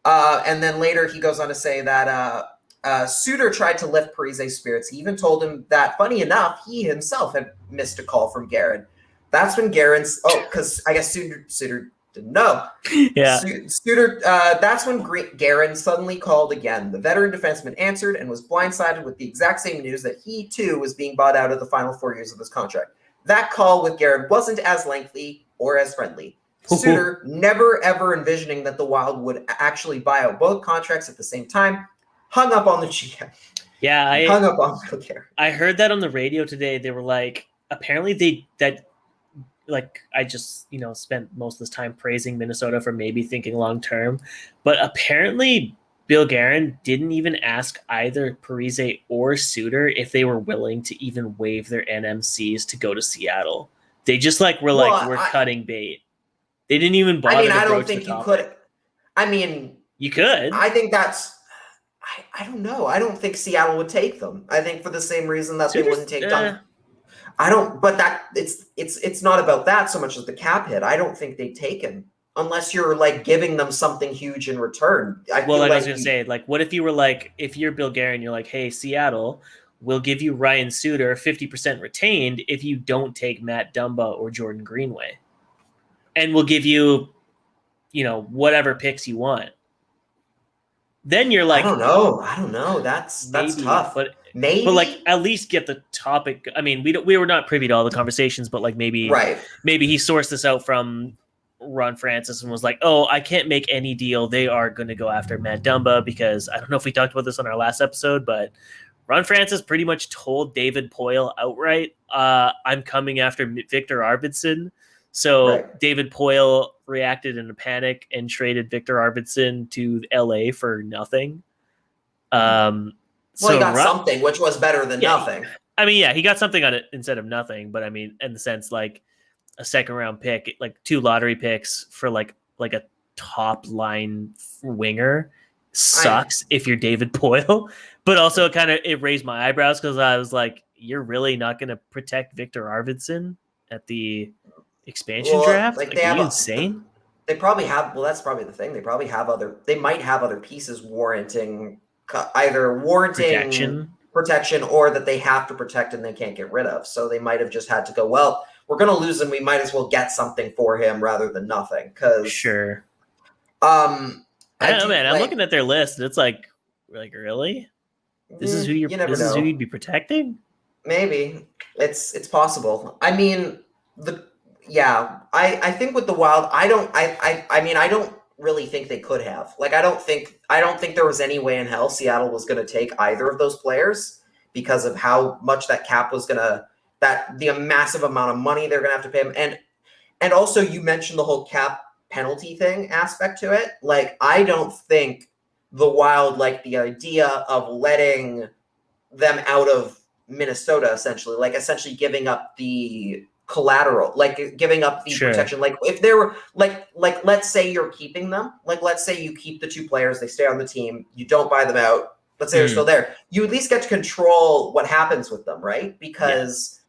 And then later he goes on to say that Suter tried to lift Parise's spirits. He even told him that, funny enough, he himself had missed a call from Guerin. That's when because I guess Suter didn't know. Yeah. Suter, that's when Guerin suddenly called again. The veteran defenseman answered and was blindsided with the exact same news that he, too, was being bought out of the final 4 years of his contract. That call with Guerin wasn't as lengthy or as friendly. Suter, never, ever envisioning that the Wild would actually buy out both contracts at the same time, hung up on the GM. Yeah, hung up on Bill Guerin. I heard that on the radio today. They were like, apparently I just, spent most of this time praising Minnesota for maybe thinking long term, but apparently Bill Guerin didn't even ask either Parise or Suter if they were willing to even waive their NMCs to go to Seattle. They just we're cutting bait. They didn't even bother. I don't think you could. You could. I think that's. I don't know. I don't think Seattle would take them. I think for the same reason that they wouldn't take Duncan. I don't, but it's not about that so much as the cap hit. I don't think they'd take him unless you're giving them something huge in return. I was going to say, what if you were if you're Bill Guerin, you're like, hey, Seattle, we'll give you Ryan Suter 50% retained if you don't take Matt Dumba or Jordan Greenway. And we'll give you, whatever picks you want. Then you're like, I don't know. That's tough. Maybe, but at least get the topic. I mean, we were not privy to all the conversations, but maybe he sourced this out from Ron Francis and was like, "Oh, I can't make any deal. They are going to go after Matt Dumba because I don't know if we talked about this on our last episode, but Ron Francis pretty much told David Poile outright, I'm coming after Victor Arvidsson." So David Poile reacted in a panic and traded Victor Arvidsson to LA for nothing. He got something, which was better than nothing. He got something on it instead of nothing. But in the sense, a second round pick, 2 lottery picks for a top line winger sucks if you're David Poile. But also it raised my eyebrows because I was like, you're really not going to protect Victor Arvidsson at the expansion draft? Are you insane? They probably have. Well, that's probably the thing. They probably have They might have other pieces warranting protection or that they have to protect and they can't get rid of. So they might have just had to go, well, we're going to lose him. We might as well get something for him rather than nothing. Sure. I don't know, man. I'm looking at their list. And it's really? This is who you'd be protecting? Maybe it's possible. I think with the Wild, I don't really think they could have. I don't think there was any way in hell Seattle was going to take either of those players because of how much that cap was the massive amount of money they're going to have to pay them. And also you mentioned the whole cap penalty thing aspect to it. I don't think the Wild like the idea of letting them out of Minnesota, essentially giving up the collateral, giving up the protection. If there were let's say you're keeping them, let's say you keep the 2 players, they stay on the team, you don't buy them out, let's say they're still there, you at least get to control what happens with them, right? Because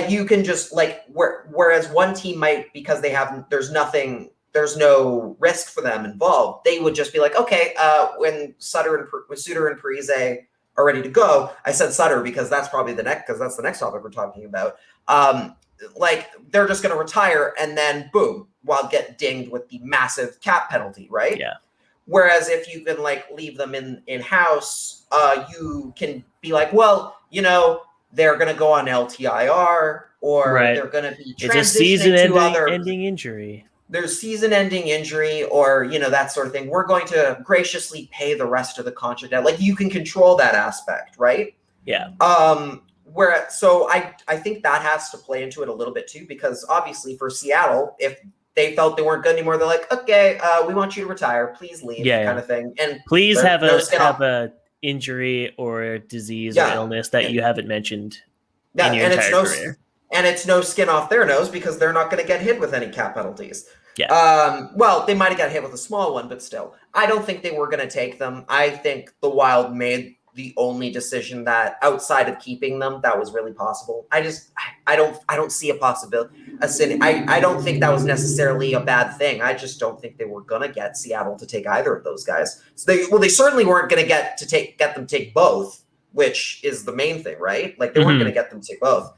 you can just whereas one team might, because there's nothing there's no risk for them involved. They would just be like, okay, when Suter and Parise are ready to go. I said Sutter because that's probably the next topic we're talking about. Like they're just going to retire and then boom, while get dinged with the massive cap penalty, right? Yeah. Whereas if you can like leave them in house, you can be like, well, they're going to go on LTIR or they're going to be transitioning it's a season-ending injury. There's season-ending injury or, that sort of thing. We're going to graciously pay the rest of the contract. Like you can control that aspect, right? Yeah. So I think that has to play into it a little bit too, because obviously for Seattle, if they felt they weren't good anymore, they're like, okay, we want you to retire. Please leave, kind of thing. And please have a injury or disease or illness that you haven't mentioned in your entire career. And it's no skin off their nose because they're not going to get hit with any cap penalties. Yeah. Well, they might have got hit with a small one, but still, I don't think they were going to take them. I think the Wild made the only decision that outside of keeping them that was really possible. I don't see a possibility. I don't think that was necessarily a bad thing. I just don't think they were gonna get Seattle to take either of those guys. So they certainly weren't gonna get them to take both, which is the main thing, right? Like they weren't gonna get them to take both.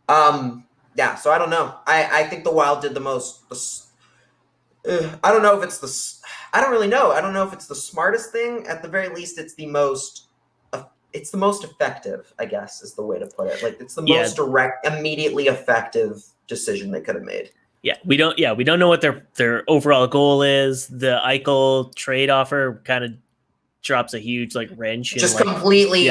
So I don't know. I think the Wild did the most. I don't know if it's I don't really know. I don't know if it's the smartest thing. At the very least, it's the most effective, I guess, is the way to put it. Like it's the most direct, immediately effective decision they could have made. Yeah, we don't know what their overall goal is. The Eichel trade offer kind of drops a huge wrench. Just in, completely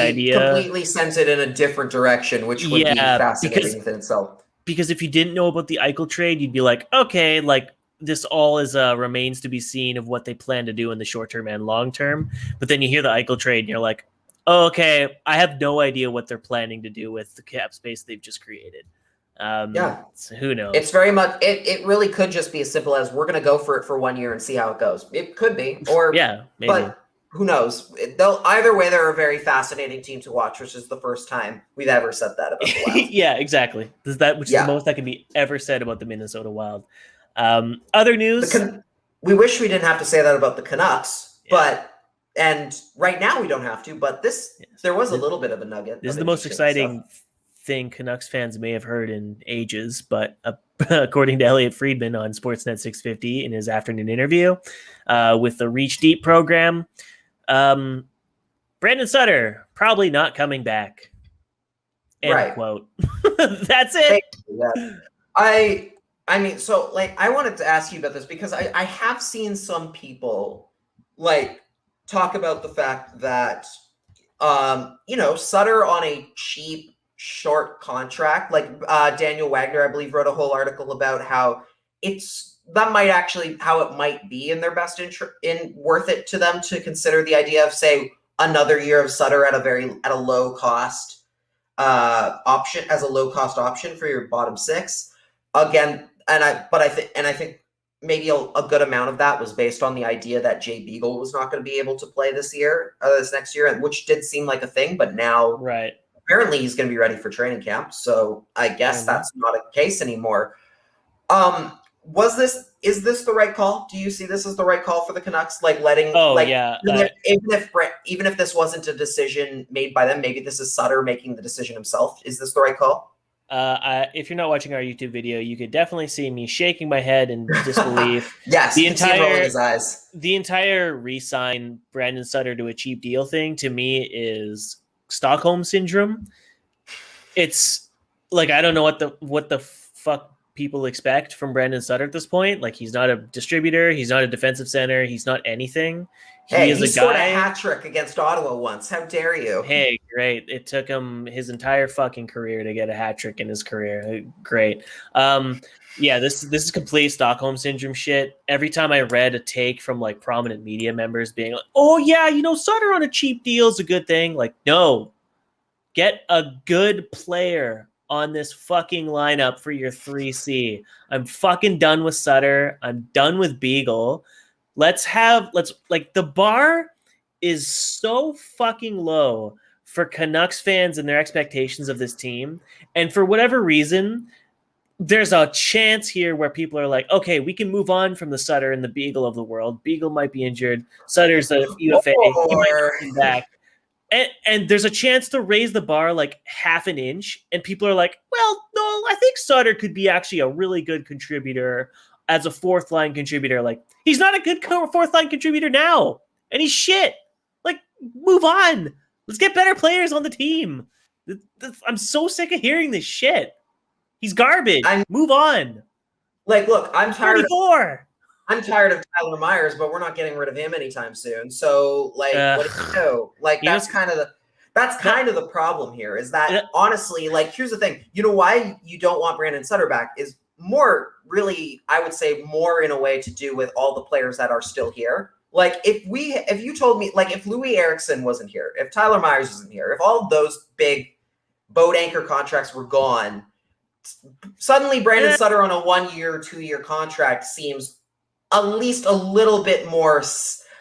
sends it in a different direction, which would be fascinating within itself. Because if you didn't know about the Eichel trade, you'd be like, okay, this all is remains to be seen of what they plan to do in the short term and long term. But then you hear the Eichel trade, and you're like, oh, okay, I have no idea what they're planning to do with the cap space they've just created. So who knows? It's very much. It really could just be as simple as we're going to go for it for 1 year and see how it goes. It could be, or maybe. But who knows? Either way, they're a very fascinating team to watch, which is the first time we've ever said that about the Wild. Yeah, exactly. Which is the most that can be ever said about the Minnesota Wild. Other news. We wish we didn't have to say that about the Canucks, and right now we don't have to, but there was a little bit of a nugget. This is the most exciting thing Canucks fans may have heard in ages, but according to Elliot Friedman on Sportsnet 650 in his afternoon interview with the Reach Deep program, Brandon Sutter probably not coming back. End quote. That's it. I mean, so I wanted to ask you about this because I have seen some people talk about the fact that, Sutter on a cheap, short contract, Daniel Wagner, I believe, wrote a whole article about how how it might be in their best interest, worth it to them to consider the idea of, say, another year of Sutter at a low cost option, as a low cost option for your bottom six. Again, I think maybe a good amount of that was based on the idea that Jay Beagle was not going to be able to play this next year, which did seem like a thing, but now apparently he's going to be ready for training camp. So I guess that's not a case anymore. Is this the right call? Do you see this as the right call for the Canucks? Even if this wasn't a decision made by them, maybe this is Sutter making the decision himself. Is this the right call? If you're not watching our YouTube video, you could definitely see me shaking my head in disbelief. Yes, you can see him rolling his eyes. The entire re-sign Brandon Sutter to a cheap deal thing to me is Stockholm syndrome. It's I don't know what the fuck people expect from Brandon Sutter at this point. He's not a distributor, he's not a defensive center, he's not anything. He scored a hat trick against Ottawa once. How dare you? Hey, great. It took him his entire fucking career to get a hat trick in his career. Great. This is complete Stockholm syndrome shit. Every time I read a take from prominent media members being like, oh yeah, Sutter on a cheap deal is a good thing. No, get a good player on this fucking lineup for your 3C. I'm fucking done with Sutter. I'm done with Beagle. The bar is so fucking low for Canucks fans and their expectations of this team. And for whatever reason, there's a chance here where people are like, okay, we can move on from the Sutter and the Beagle of the world. Beagle might be injured. Sutter's a UFA. He might come back. And there's a chance to raise the bar like half an inch. And people are like, well, no, I think Sutter could be actually a really good contributor as a fourth line contributor. Like, he's not a good fourth line contributor now. And he's shit. Like, move on. Let's get better players on the team. I'm so sick of hearing this shit. He's garbage. Move on. Like, look, I'm tired of Tyler Myers, but we're not getting rid of him anytime soon. So, like, what do you do? Like, that's kind of the problem here. Is that honestly, like, here's the thing. You know why you don't want Brandon Sutter back is more really, I would say, more in a way to do with all the players that are still here. Like, if you told me, like, if Louis Eriksson wasn't here, if Tyler Myers wasn't here, if all of those big boat anchor contracts were gone, suddenly Brandon Sutter on a 1-year, 2-year contract seems at least a little bit more,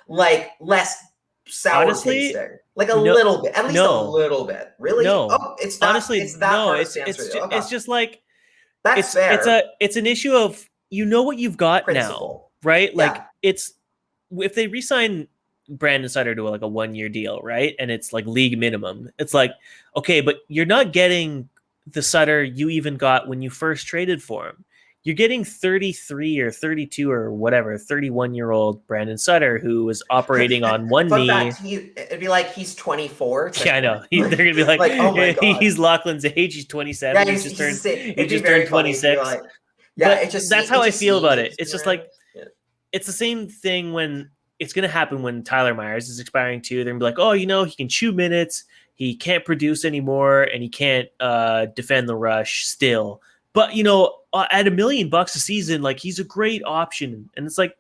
like, less sour tasting. Like a little bit. At least a little bit. Really? No. Oh, it's that, honestly, it's that no, hard it's, to answer. it's just like, that's fair. It's an issue of, you know what you've got Principle. now, right? Like, it's, if they re-sign Brandon Sutter to like a 1-year deal, right? And it's like league minimum. It's like, okay, but you're not getting the Sutter you even got when you first traded for him. You're getting 33 or 32 or whatever, 31-year-old Brandon Sutter who was operating on one knee. Fact, it'd be like he's 24. Yeah, I know. They're going to be like, oh my God. He's Lachlan's age. He's 27. Yeah, he just turned 26. Like, yeah, that's how I feel about it. It's just like, it's the same thing when it's going to happen when Tyler Myers is expiring too. They're going to be like, oh, you know, he can chew minutes. He can't produce anymore, and he can't defend the rush still. But, you know, at $1 million a season, like, he's a great option. And it's like,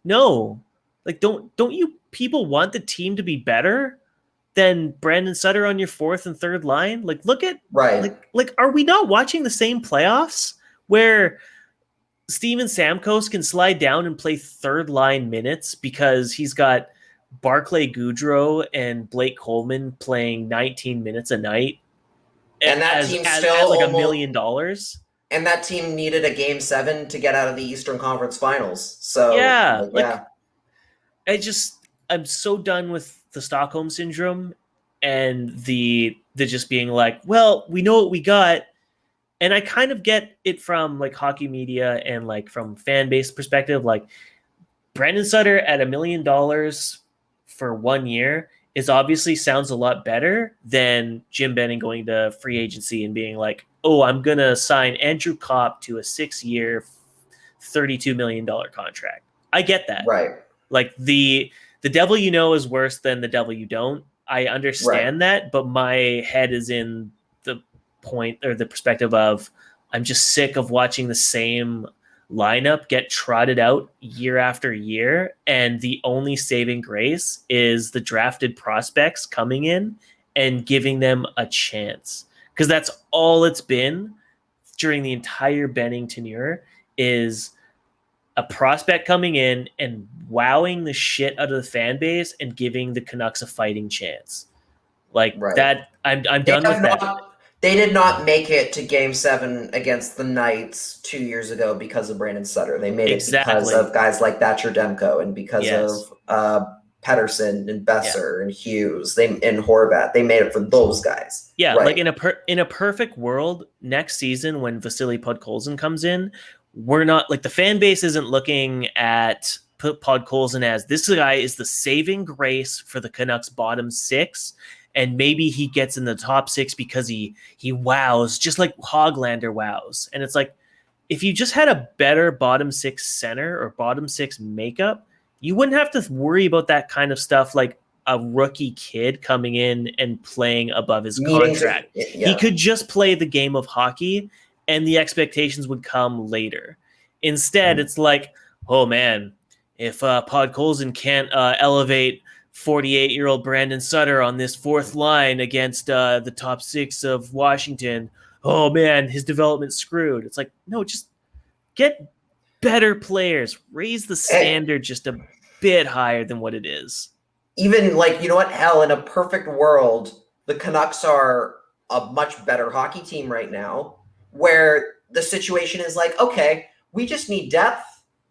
no, like, don't you people want the team to be better than Brandon Sutter on your fourth and third line? Like, look at, like, are we not watching the same playoffs where Steven Stamkos can slide down and play third line minutes because he's got Barclay Goodrow and Blake Coleman playing 19 minutes a night, and that team still like $1 million. And that team needed a Game 7 to get out of the Eastern Conference Finals. So I'm so done with the Stockholm syndrome and the just being like, well, we know what we got. And I kind of get it from like hockey media and like from fan base perspective. Like, Brandon Sutter at $1 million for 1 year is obviously sounds a lot better than Jim Benning going to free agency and being like, oh, I'm going to sign Andrew Kopp to a 6-year, $32 million contract. I get that. Right. Like, the devil you know is worse than the devil you don't. I understand that, but my head is in the point or the perspective of, I'm just sick of watching the same lineup get trotted out year after year, and the only saving grace is the drafted prospects coming in and giving them a chance, because that's all it's been during the entire Benning tenure, is a prospect coming in and wowing the shit out of the fan base and giving the Canucks a fighting chance. Like that, I'm done with that. They did not make it to Game 7 against the Knights 2 years ago because of Brandon Sutter. They made it because of guys like Thatcher Demko and because of Pettersson and Besser and Hughes and Horvat. They made it for those guys. Yeah, like in a perfect world, next season when Vasily Podkolzin comes in, we're not like, the fan base isn't looking at Podkolzin as this guy is the saving grace for the Canucks bottom six. And maybe he gets in the top six because he wows, just like Hoglander wows. And it's like, if you just had a better bottom six center or bottom six makeup, you wouldn't have to worry about that kind of stuff, like a rookie kid coming in and playing above his contract. He could just play the game of hockey and the expectations would come later. Instead, it's like, oh man, if Podkolzin can't elevate 48-year-old Brandon Sutter on this fourth line against the top six of Washington, oh man, his development's screwed. It's like, no, just get better players. Raise the standard just a bit higher than what it is. Even like, you know what, hell, in a perfect world, the Canucks are a much better hockey team right now, where the situation is like, okay, we just need depth.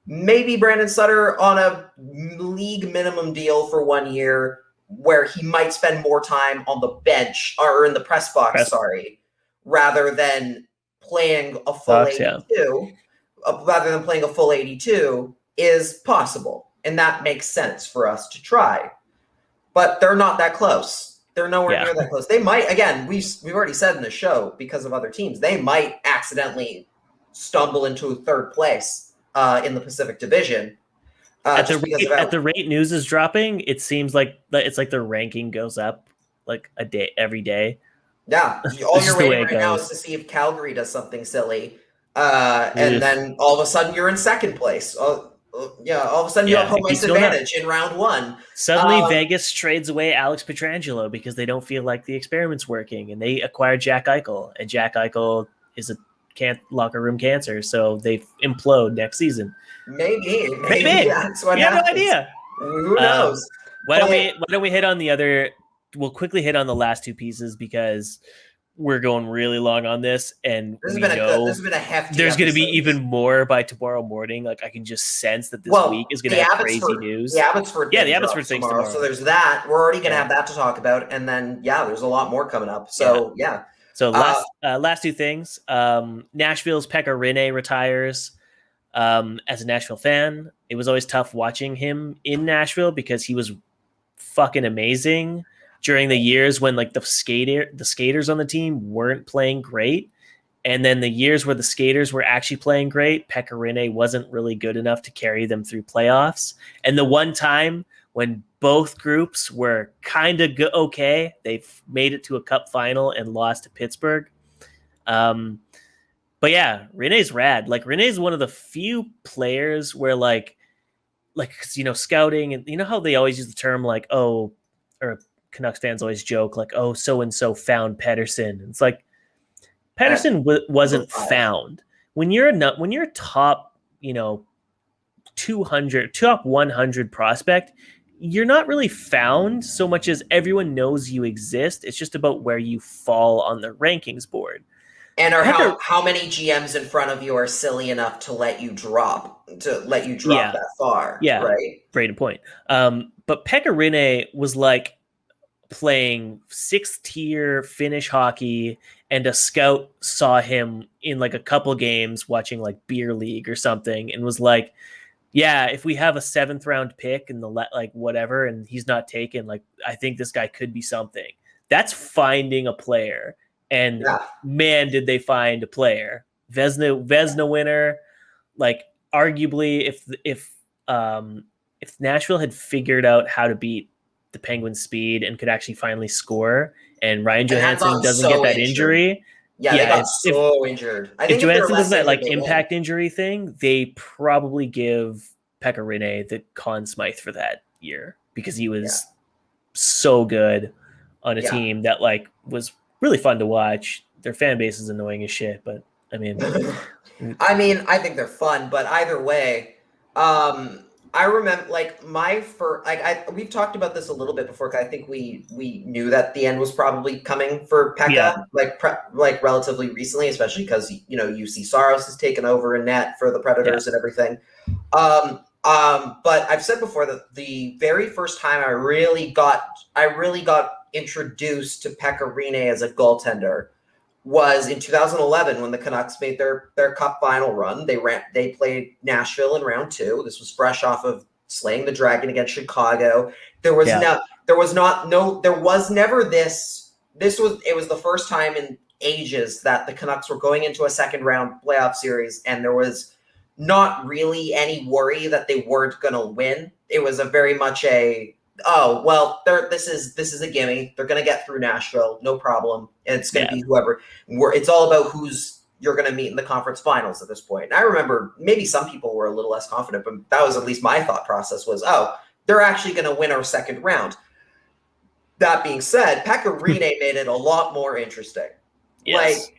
Maybe Brandon Sutter on a league minimum deal for 1 year where he might spend more time on the bench or in the press box, rather than playing a full 82, is possible. And that makes sense for us to try. But they're not that close. They're nowhere near that close. They might, again, we've already said in the show, because of other teams, they might accidentally stumble into third place in the Pacific Division. At the rate news is dropping, it seems like it's like their ranking goes up like a day every day. Yeah, all you're waiting right now is to see if Calgary does something silly, and then all of a sudden you're in second place. All of a sudden you have home ice advantage in round 1. Suddenly Vegas trades away Alex Pietrangelo because they don't feel like the experiment's working, and they acquire Jack Eichel, and Jack Eichel is a locker room cancer, so they implode next season. Maybe that's what happens. No idea. Who knows? Why don't we hit on the other? We'll quickly hit on the last two pieces because we're going really long on this, and this has been a hefty. There's going to be even more by tomorrow morning. Like I can just sense that this week is going to have crazy news. The Abbotsford thing's tomorrow. So there's that. We're already going to have that to talk about, and then there's a lot more coming up. So So last two things. Nashville's Pekka Rinne retires. As a Nashville fan, it was always tough watching him in Nashville because he was fucking amazing during the years when like the skaters on the team weren't playing great. And then the years where the skaters were actually playing great, Pekka Rinne wasn't really good enough to carry them through playoffs. And the one time when both groups were kind of okay, they made it to a cup final and lost to Pittsburgh. But yeah, Rinne's rad. Like Rinne's one of the few players where like scouting, and you know how they always use the term like, or Canucks fans always joke like, oh, so-and-so found Pettersson. It's like Pettersson wasn't found. When you're top, 200, top 100 prospect, you're not really found so much as everyone knows you exist. It's just about where you fall on the rankings board. And how many GMs in front of you are silly enough to let you drop that far? Yeah, right. Great point. But Pekka Rinne was like playing 6th tier Finnish hockey, and a scout saw him in like a couple games watching like beer league or something, and was like, "Yeah, if we have a 7th round pick and whatever, and he's not taken, like I think this guy could be something." That's finding a player. And man, did they find a player. Vezina winner. Like arguably if Nashville had figured out how to beat the Penguins' speed and could actually finally score, and Ryan Johansson doesn't get that injury. Yeah, they got so injured. I think if Johansson does that like impact injury thing, they probably give Pekka Rinne the Conn Smythe for that year because he was so good on a team that like was really fun to watch. Their fan base is annoying as shit, but I mean, I think they're fun, but either way, I remember like we've talked about this a little bit before. Cause I think we knew that the end was probably coming for Pekka, like relatively recently, especially because UC Saros has taken over in net for the Predators and everything. But I've said before that the very first time I really got introduced to Pekka Rinne as a goaltender was in 2011 when the Canucks made their cup final run. They played Nashville in round 2. This was fresh off of slaying the Dragon against Chicago. It was the first time in ages that the Canucks were going into a second round playoff series, and there was not really any worry that they weren't going to win. It was a very much this is a gimme. They're going to get through Nashville, no problem. And it's going to be whoever. It's all about who's you're going to meet in the conference finals at this point. And I remember maybe some people were a little less confident, but that was at least my thought process was, they're actually going to win our second round. That being said, Pekka Rinne made it a lot more interesting. Yes. Like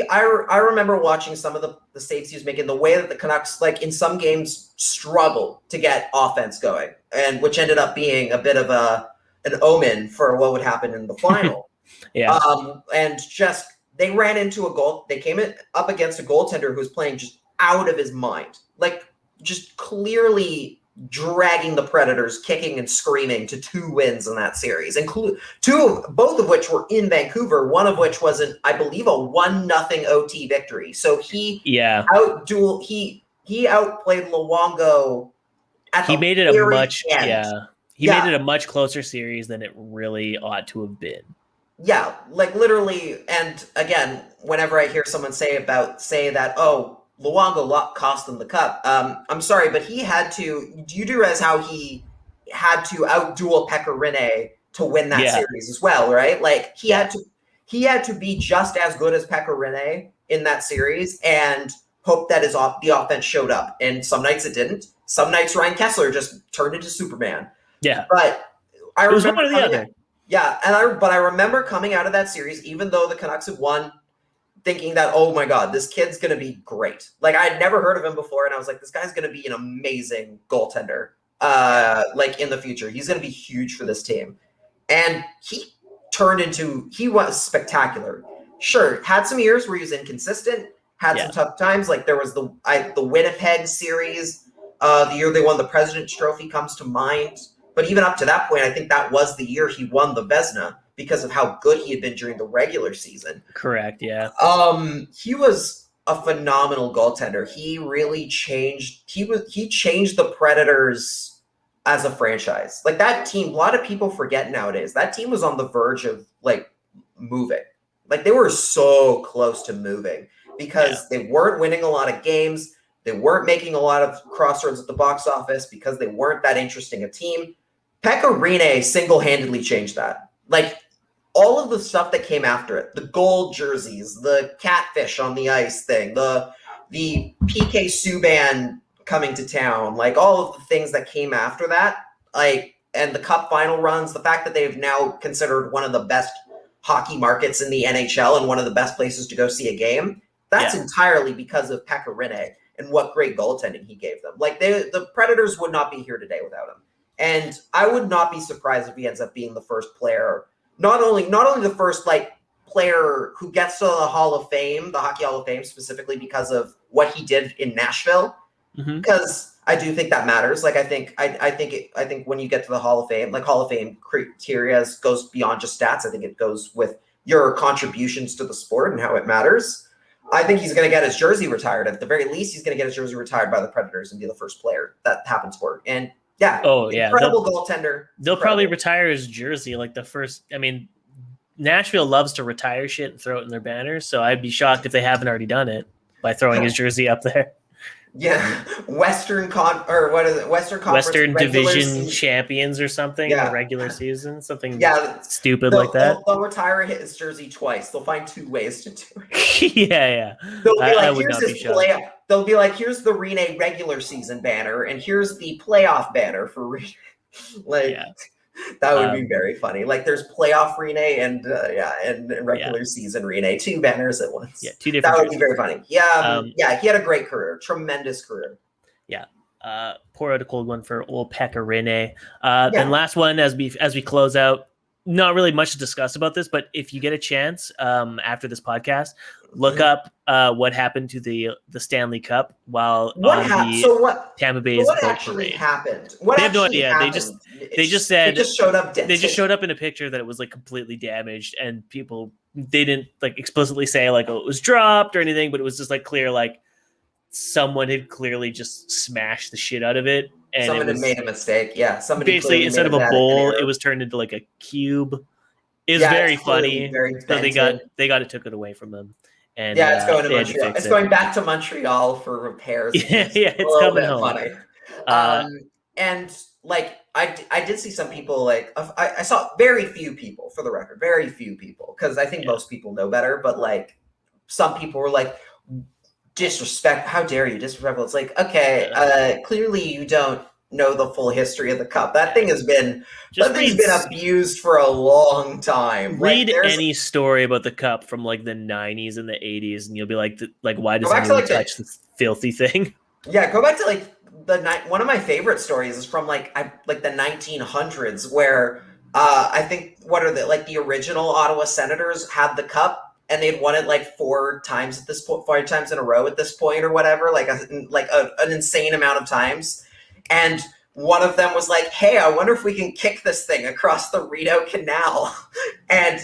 I remember watching some of the saves he was making, the way that the Canucks, like in some games, struggle to get offense going, and which ended up being a bit of an omen for what would happen in the final. And just they ran into a goal. They came up against a goaltender who was playing just out of his mind, like just clearly dragging the Predators, kicking and screaming to 2 wins in that series, both of which were in Vancouver. One of which was I believe, a 1-0 OT victory. So he outplayed Luongo. He made it a much closer series than it really ought to have been. Yeah, like literally. And again, whenever I hear someone say that, oh, Luongo cost them the cup. I'm sorry, but he had to. Do you realize how he had to outduel Pekka Rinne to win that series as well? Right, like he had to be just as good as Pekka Rinne in that series and hope that the offense showed up. And some nights it didn't. Some nights Ryan Kessler just turned into Superman. Yeah, but I remember one or the other. But I remember coming out of that series, even though the Canucks had won, thinking that, oh my God, this kid's going to be great. Like, I had never heard of him before, and I was like, this guy's going to be an amazing goaltender, like, in the future. He's going to be huge for this team. And he was spectacular. Sure, had some years where he was inconsistent, had some tough times. Like, there was the Winnipeg series, the year they won the President's Trophy comes to mind. But even up to that point, I think that was the year he won the Vezina, because of how good he had been during the regular season. Correct, yeah. He was a phenomenal goaltender. He really changed. He changed the Predators as a franchise. Like, that team, a lot of people forget nowadays, that team was on the verge of like moving. Like, they were so close to moving because they weren't winning a lot of games. They weren't making a lot of crossroads at the box office because they weren't that interesting a team. Pekka Rinne single-handedly changed that. Like, all of the stuff that came after it, the gold jerseys, the catfish on the ice thing, the PK Subban coming to town, like all of the things that came after that, like, and the cup final runs, the fact that they've now considered one of the best hockey markets in the NHL and one of the best places to go see a game, that's entirely because of Pekka Rinne and what great goaltending he gave them. Like, the Predators would not be here today without him. And I would not be surprised if he ends up being the first player, not only the first like player who gets to the Hall of Fame, the Hockey Hall of Fame, specifically because of what he did in Nashville. Because I do think that matters. Like, I think when you get to the Hall of Fame, like Hall of Fame criteria goes beyond just stats. I think it goes with your contributions to the sport and how it matters. I think he's going to get his jersey retired. At the very least, he's going to get his jersey retired by the Predators and be the first player that happens for. And incredible goaltender. They'll probably retire his jersey like the first. I mean, Nashville loves to retire shit and throw it in their banners, so I'd be shocked if they haven't already done it by throwing his jersey up there. Yeah, Western Division season champions or something in the regular season, something stupid like that. They'll retire his jersey twice. They'll find 2 ways to do it. yeah. They'll be like, here's his playoff. They'll be like, here's the Rinne regular season banner, and here's the playoff banner for Rinne. That would be very funny. Like, there's playoff Rinne and regular season Rinne, 2 banners at once. Yeah, 2 different. That would be very funny. Yeah, he had a great career, tremendous career. Yeah. Pour out a cold one for old Pekka Rinne. Then last one as we close out. Not really much to discuss about this, but if you get a chance after this podcast, look up what happened to the Stanley Cup while Tampa Bay's what boat actually parade. Happened? They have no idea. They just said it just showed up. They just showed up in a picture that it was like completely damaged, and they didn't like explicitly say like, oh, it was dropped or anything, but it was just like clear like someone had clearly just smashed the shit out of it. And someone had made a mistake. Yeah. Somebody basically instead of a bowl, it was turned into like a cube. It was very funny. So they got it took away from them. And it's going to Montreal. It's going back to Montreal for repairs. It's coming home. Funny. And like I did see some people like I saw very few people, for the record, very few people, because I think most people know better. But like some people were like, disrespect, how dare you, disrespectful. It's like, okay, clearly you don't know the full history of the cup. That thing has been abused for a long time. Read any story about the cup from like the 90s and the 80s, and you'll be like, why does anyone touch this filthy thing? Yeah, go back to like one of my favorite stories is from like the 1900s, where I think the original Ottawa Senators had the cup. and they'd won it like 4 times in a row at this point or whatever, like an insane amount of times. And one of them was like, hey, I wonder if we can kick this thing across the Rideau Canal. and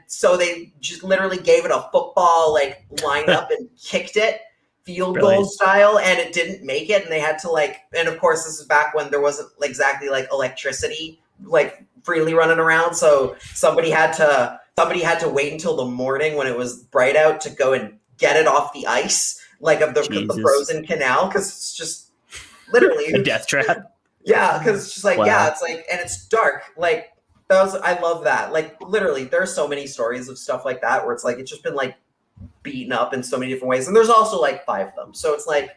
so they just literally gave it a football, like, line up and kicked it field goal style, and it didn't make it. And they had to, like, and of course this is back when there wasn't exactly like electricity, like, freely running around. So somebody had to wait until the morning when it was bright out to go and get it off the ice, like, of the frozen canal. Cause it's just, literally a death trap. Yeah, because it's just like, yeah, it's like, and it's dark. Like, I love that. Like, literally, there are so many stories of stuff like that where it's like, it's just been like beaten up in so many different ways. And there's also like 5 of them. So it's like,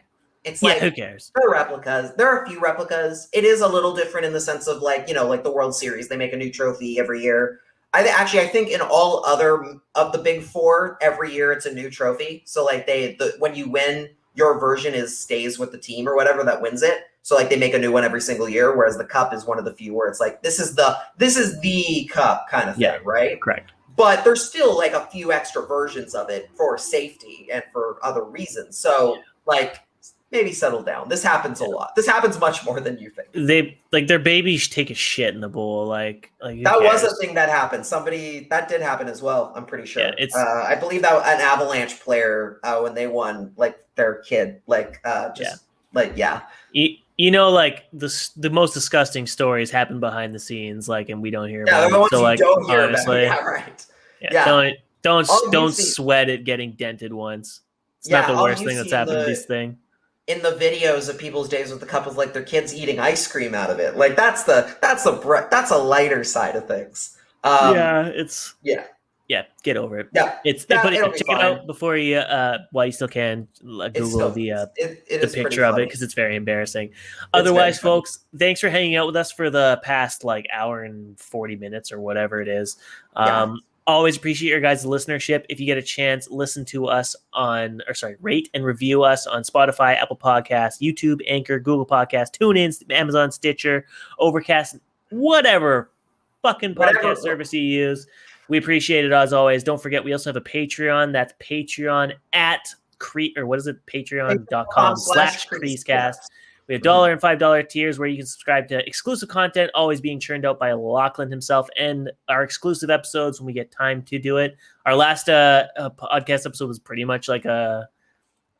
who cares? There are replicas. There are a few replicas. It is a little different in the sense of, like, you know, like the World Series, they make a new trophy every year. I think in all other of the big 4, every year it's a new trophy. So like when you win, your version stays with the team or whatever that wins it. So like they make a new one every single year, whereas the cup is one of the few where it's like, this is the cup kind of thing, right? Correct. But there's still like a few extra versions of it for safety and for other reasons. So like, maybe settle down. This happens a lot. This happens much more than you think. They like their babies take a shit in the bowl. Like that was a thing that happened. That did happen as well. I'm pretty sure. Yeah, I believe that an Avalanche player when they won, like their kid, like You know, like the most disgusting stories happen behind the scenes, like, and we don't hear about it. The ones so, you like, don't hear honestly, about. Yeah, right. Yeah. Don't sweat it getting dented once. It's not the worst thing that's happened to this thing. In the videos of people's days with the couples, like their kids eating ice cream out of it, like that's a lighter side of things. Get over it. Yeah, check it out before you while you still can. Google the picture of it because it's very embarrassing. Otherwise, folks, thanks for hanging out with us for the past like hour and 40 minutes or whatever it is. Always appreciate your guys' listenership. If you get a chance, listen to us rate and review us on Spotify, Apple Podcasts, YouTube, Anchor, Google Podcasts, TuneIn, Amazon, Stitcher, Overcast, whatever fucking podcast service you use. We appreciate it as always. Don't forget, we also have a Patreon. That's Patreon patreon.com/CreaseCast. We have $1 and $5 tiers where you can subscribe to exclusive content, always being churned out by Lachlan himself, and our exclusive episodes when we get time to do it. Our last podcast episode was pretty much like a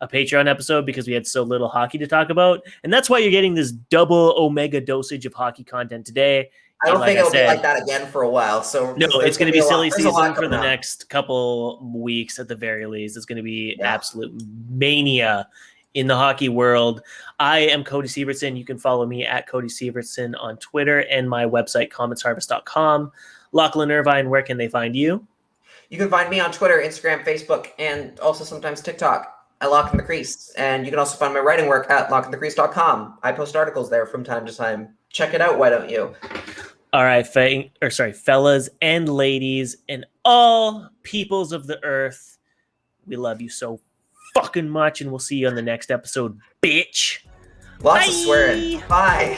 Patreon episode because we had so little hockey to talk about. And that's why you're getting this double omega dosage of hockey content today. I don't think it'll be like that again for a while. So no, it's going to be silly season for the next couple weeks at the very least. It's going to be absolute mania in the hockey world. I am Cody Sievertson. You can follow me at Cody Sievertson on Twitter and my website, commentsharvest.com. Lachlan Irvine, where can they find you? You can find me on Twitter, Instagram, Facebook, and also sometimes TikTok at Lach and the Crease. And you can also find my writing work at lachandthecrease.com. I post articles there from time to time. Check it out, why don't you? All right, fellas and ladies and all peoples of the earth, we love you so fucking much, and we'll see you on the next episode, bitch. Lots of swearing. Bye.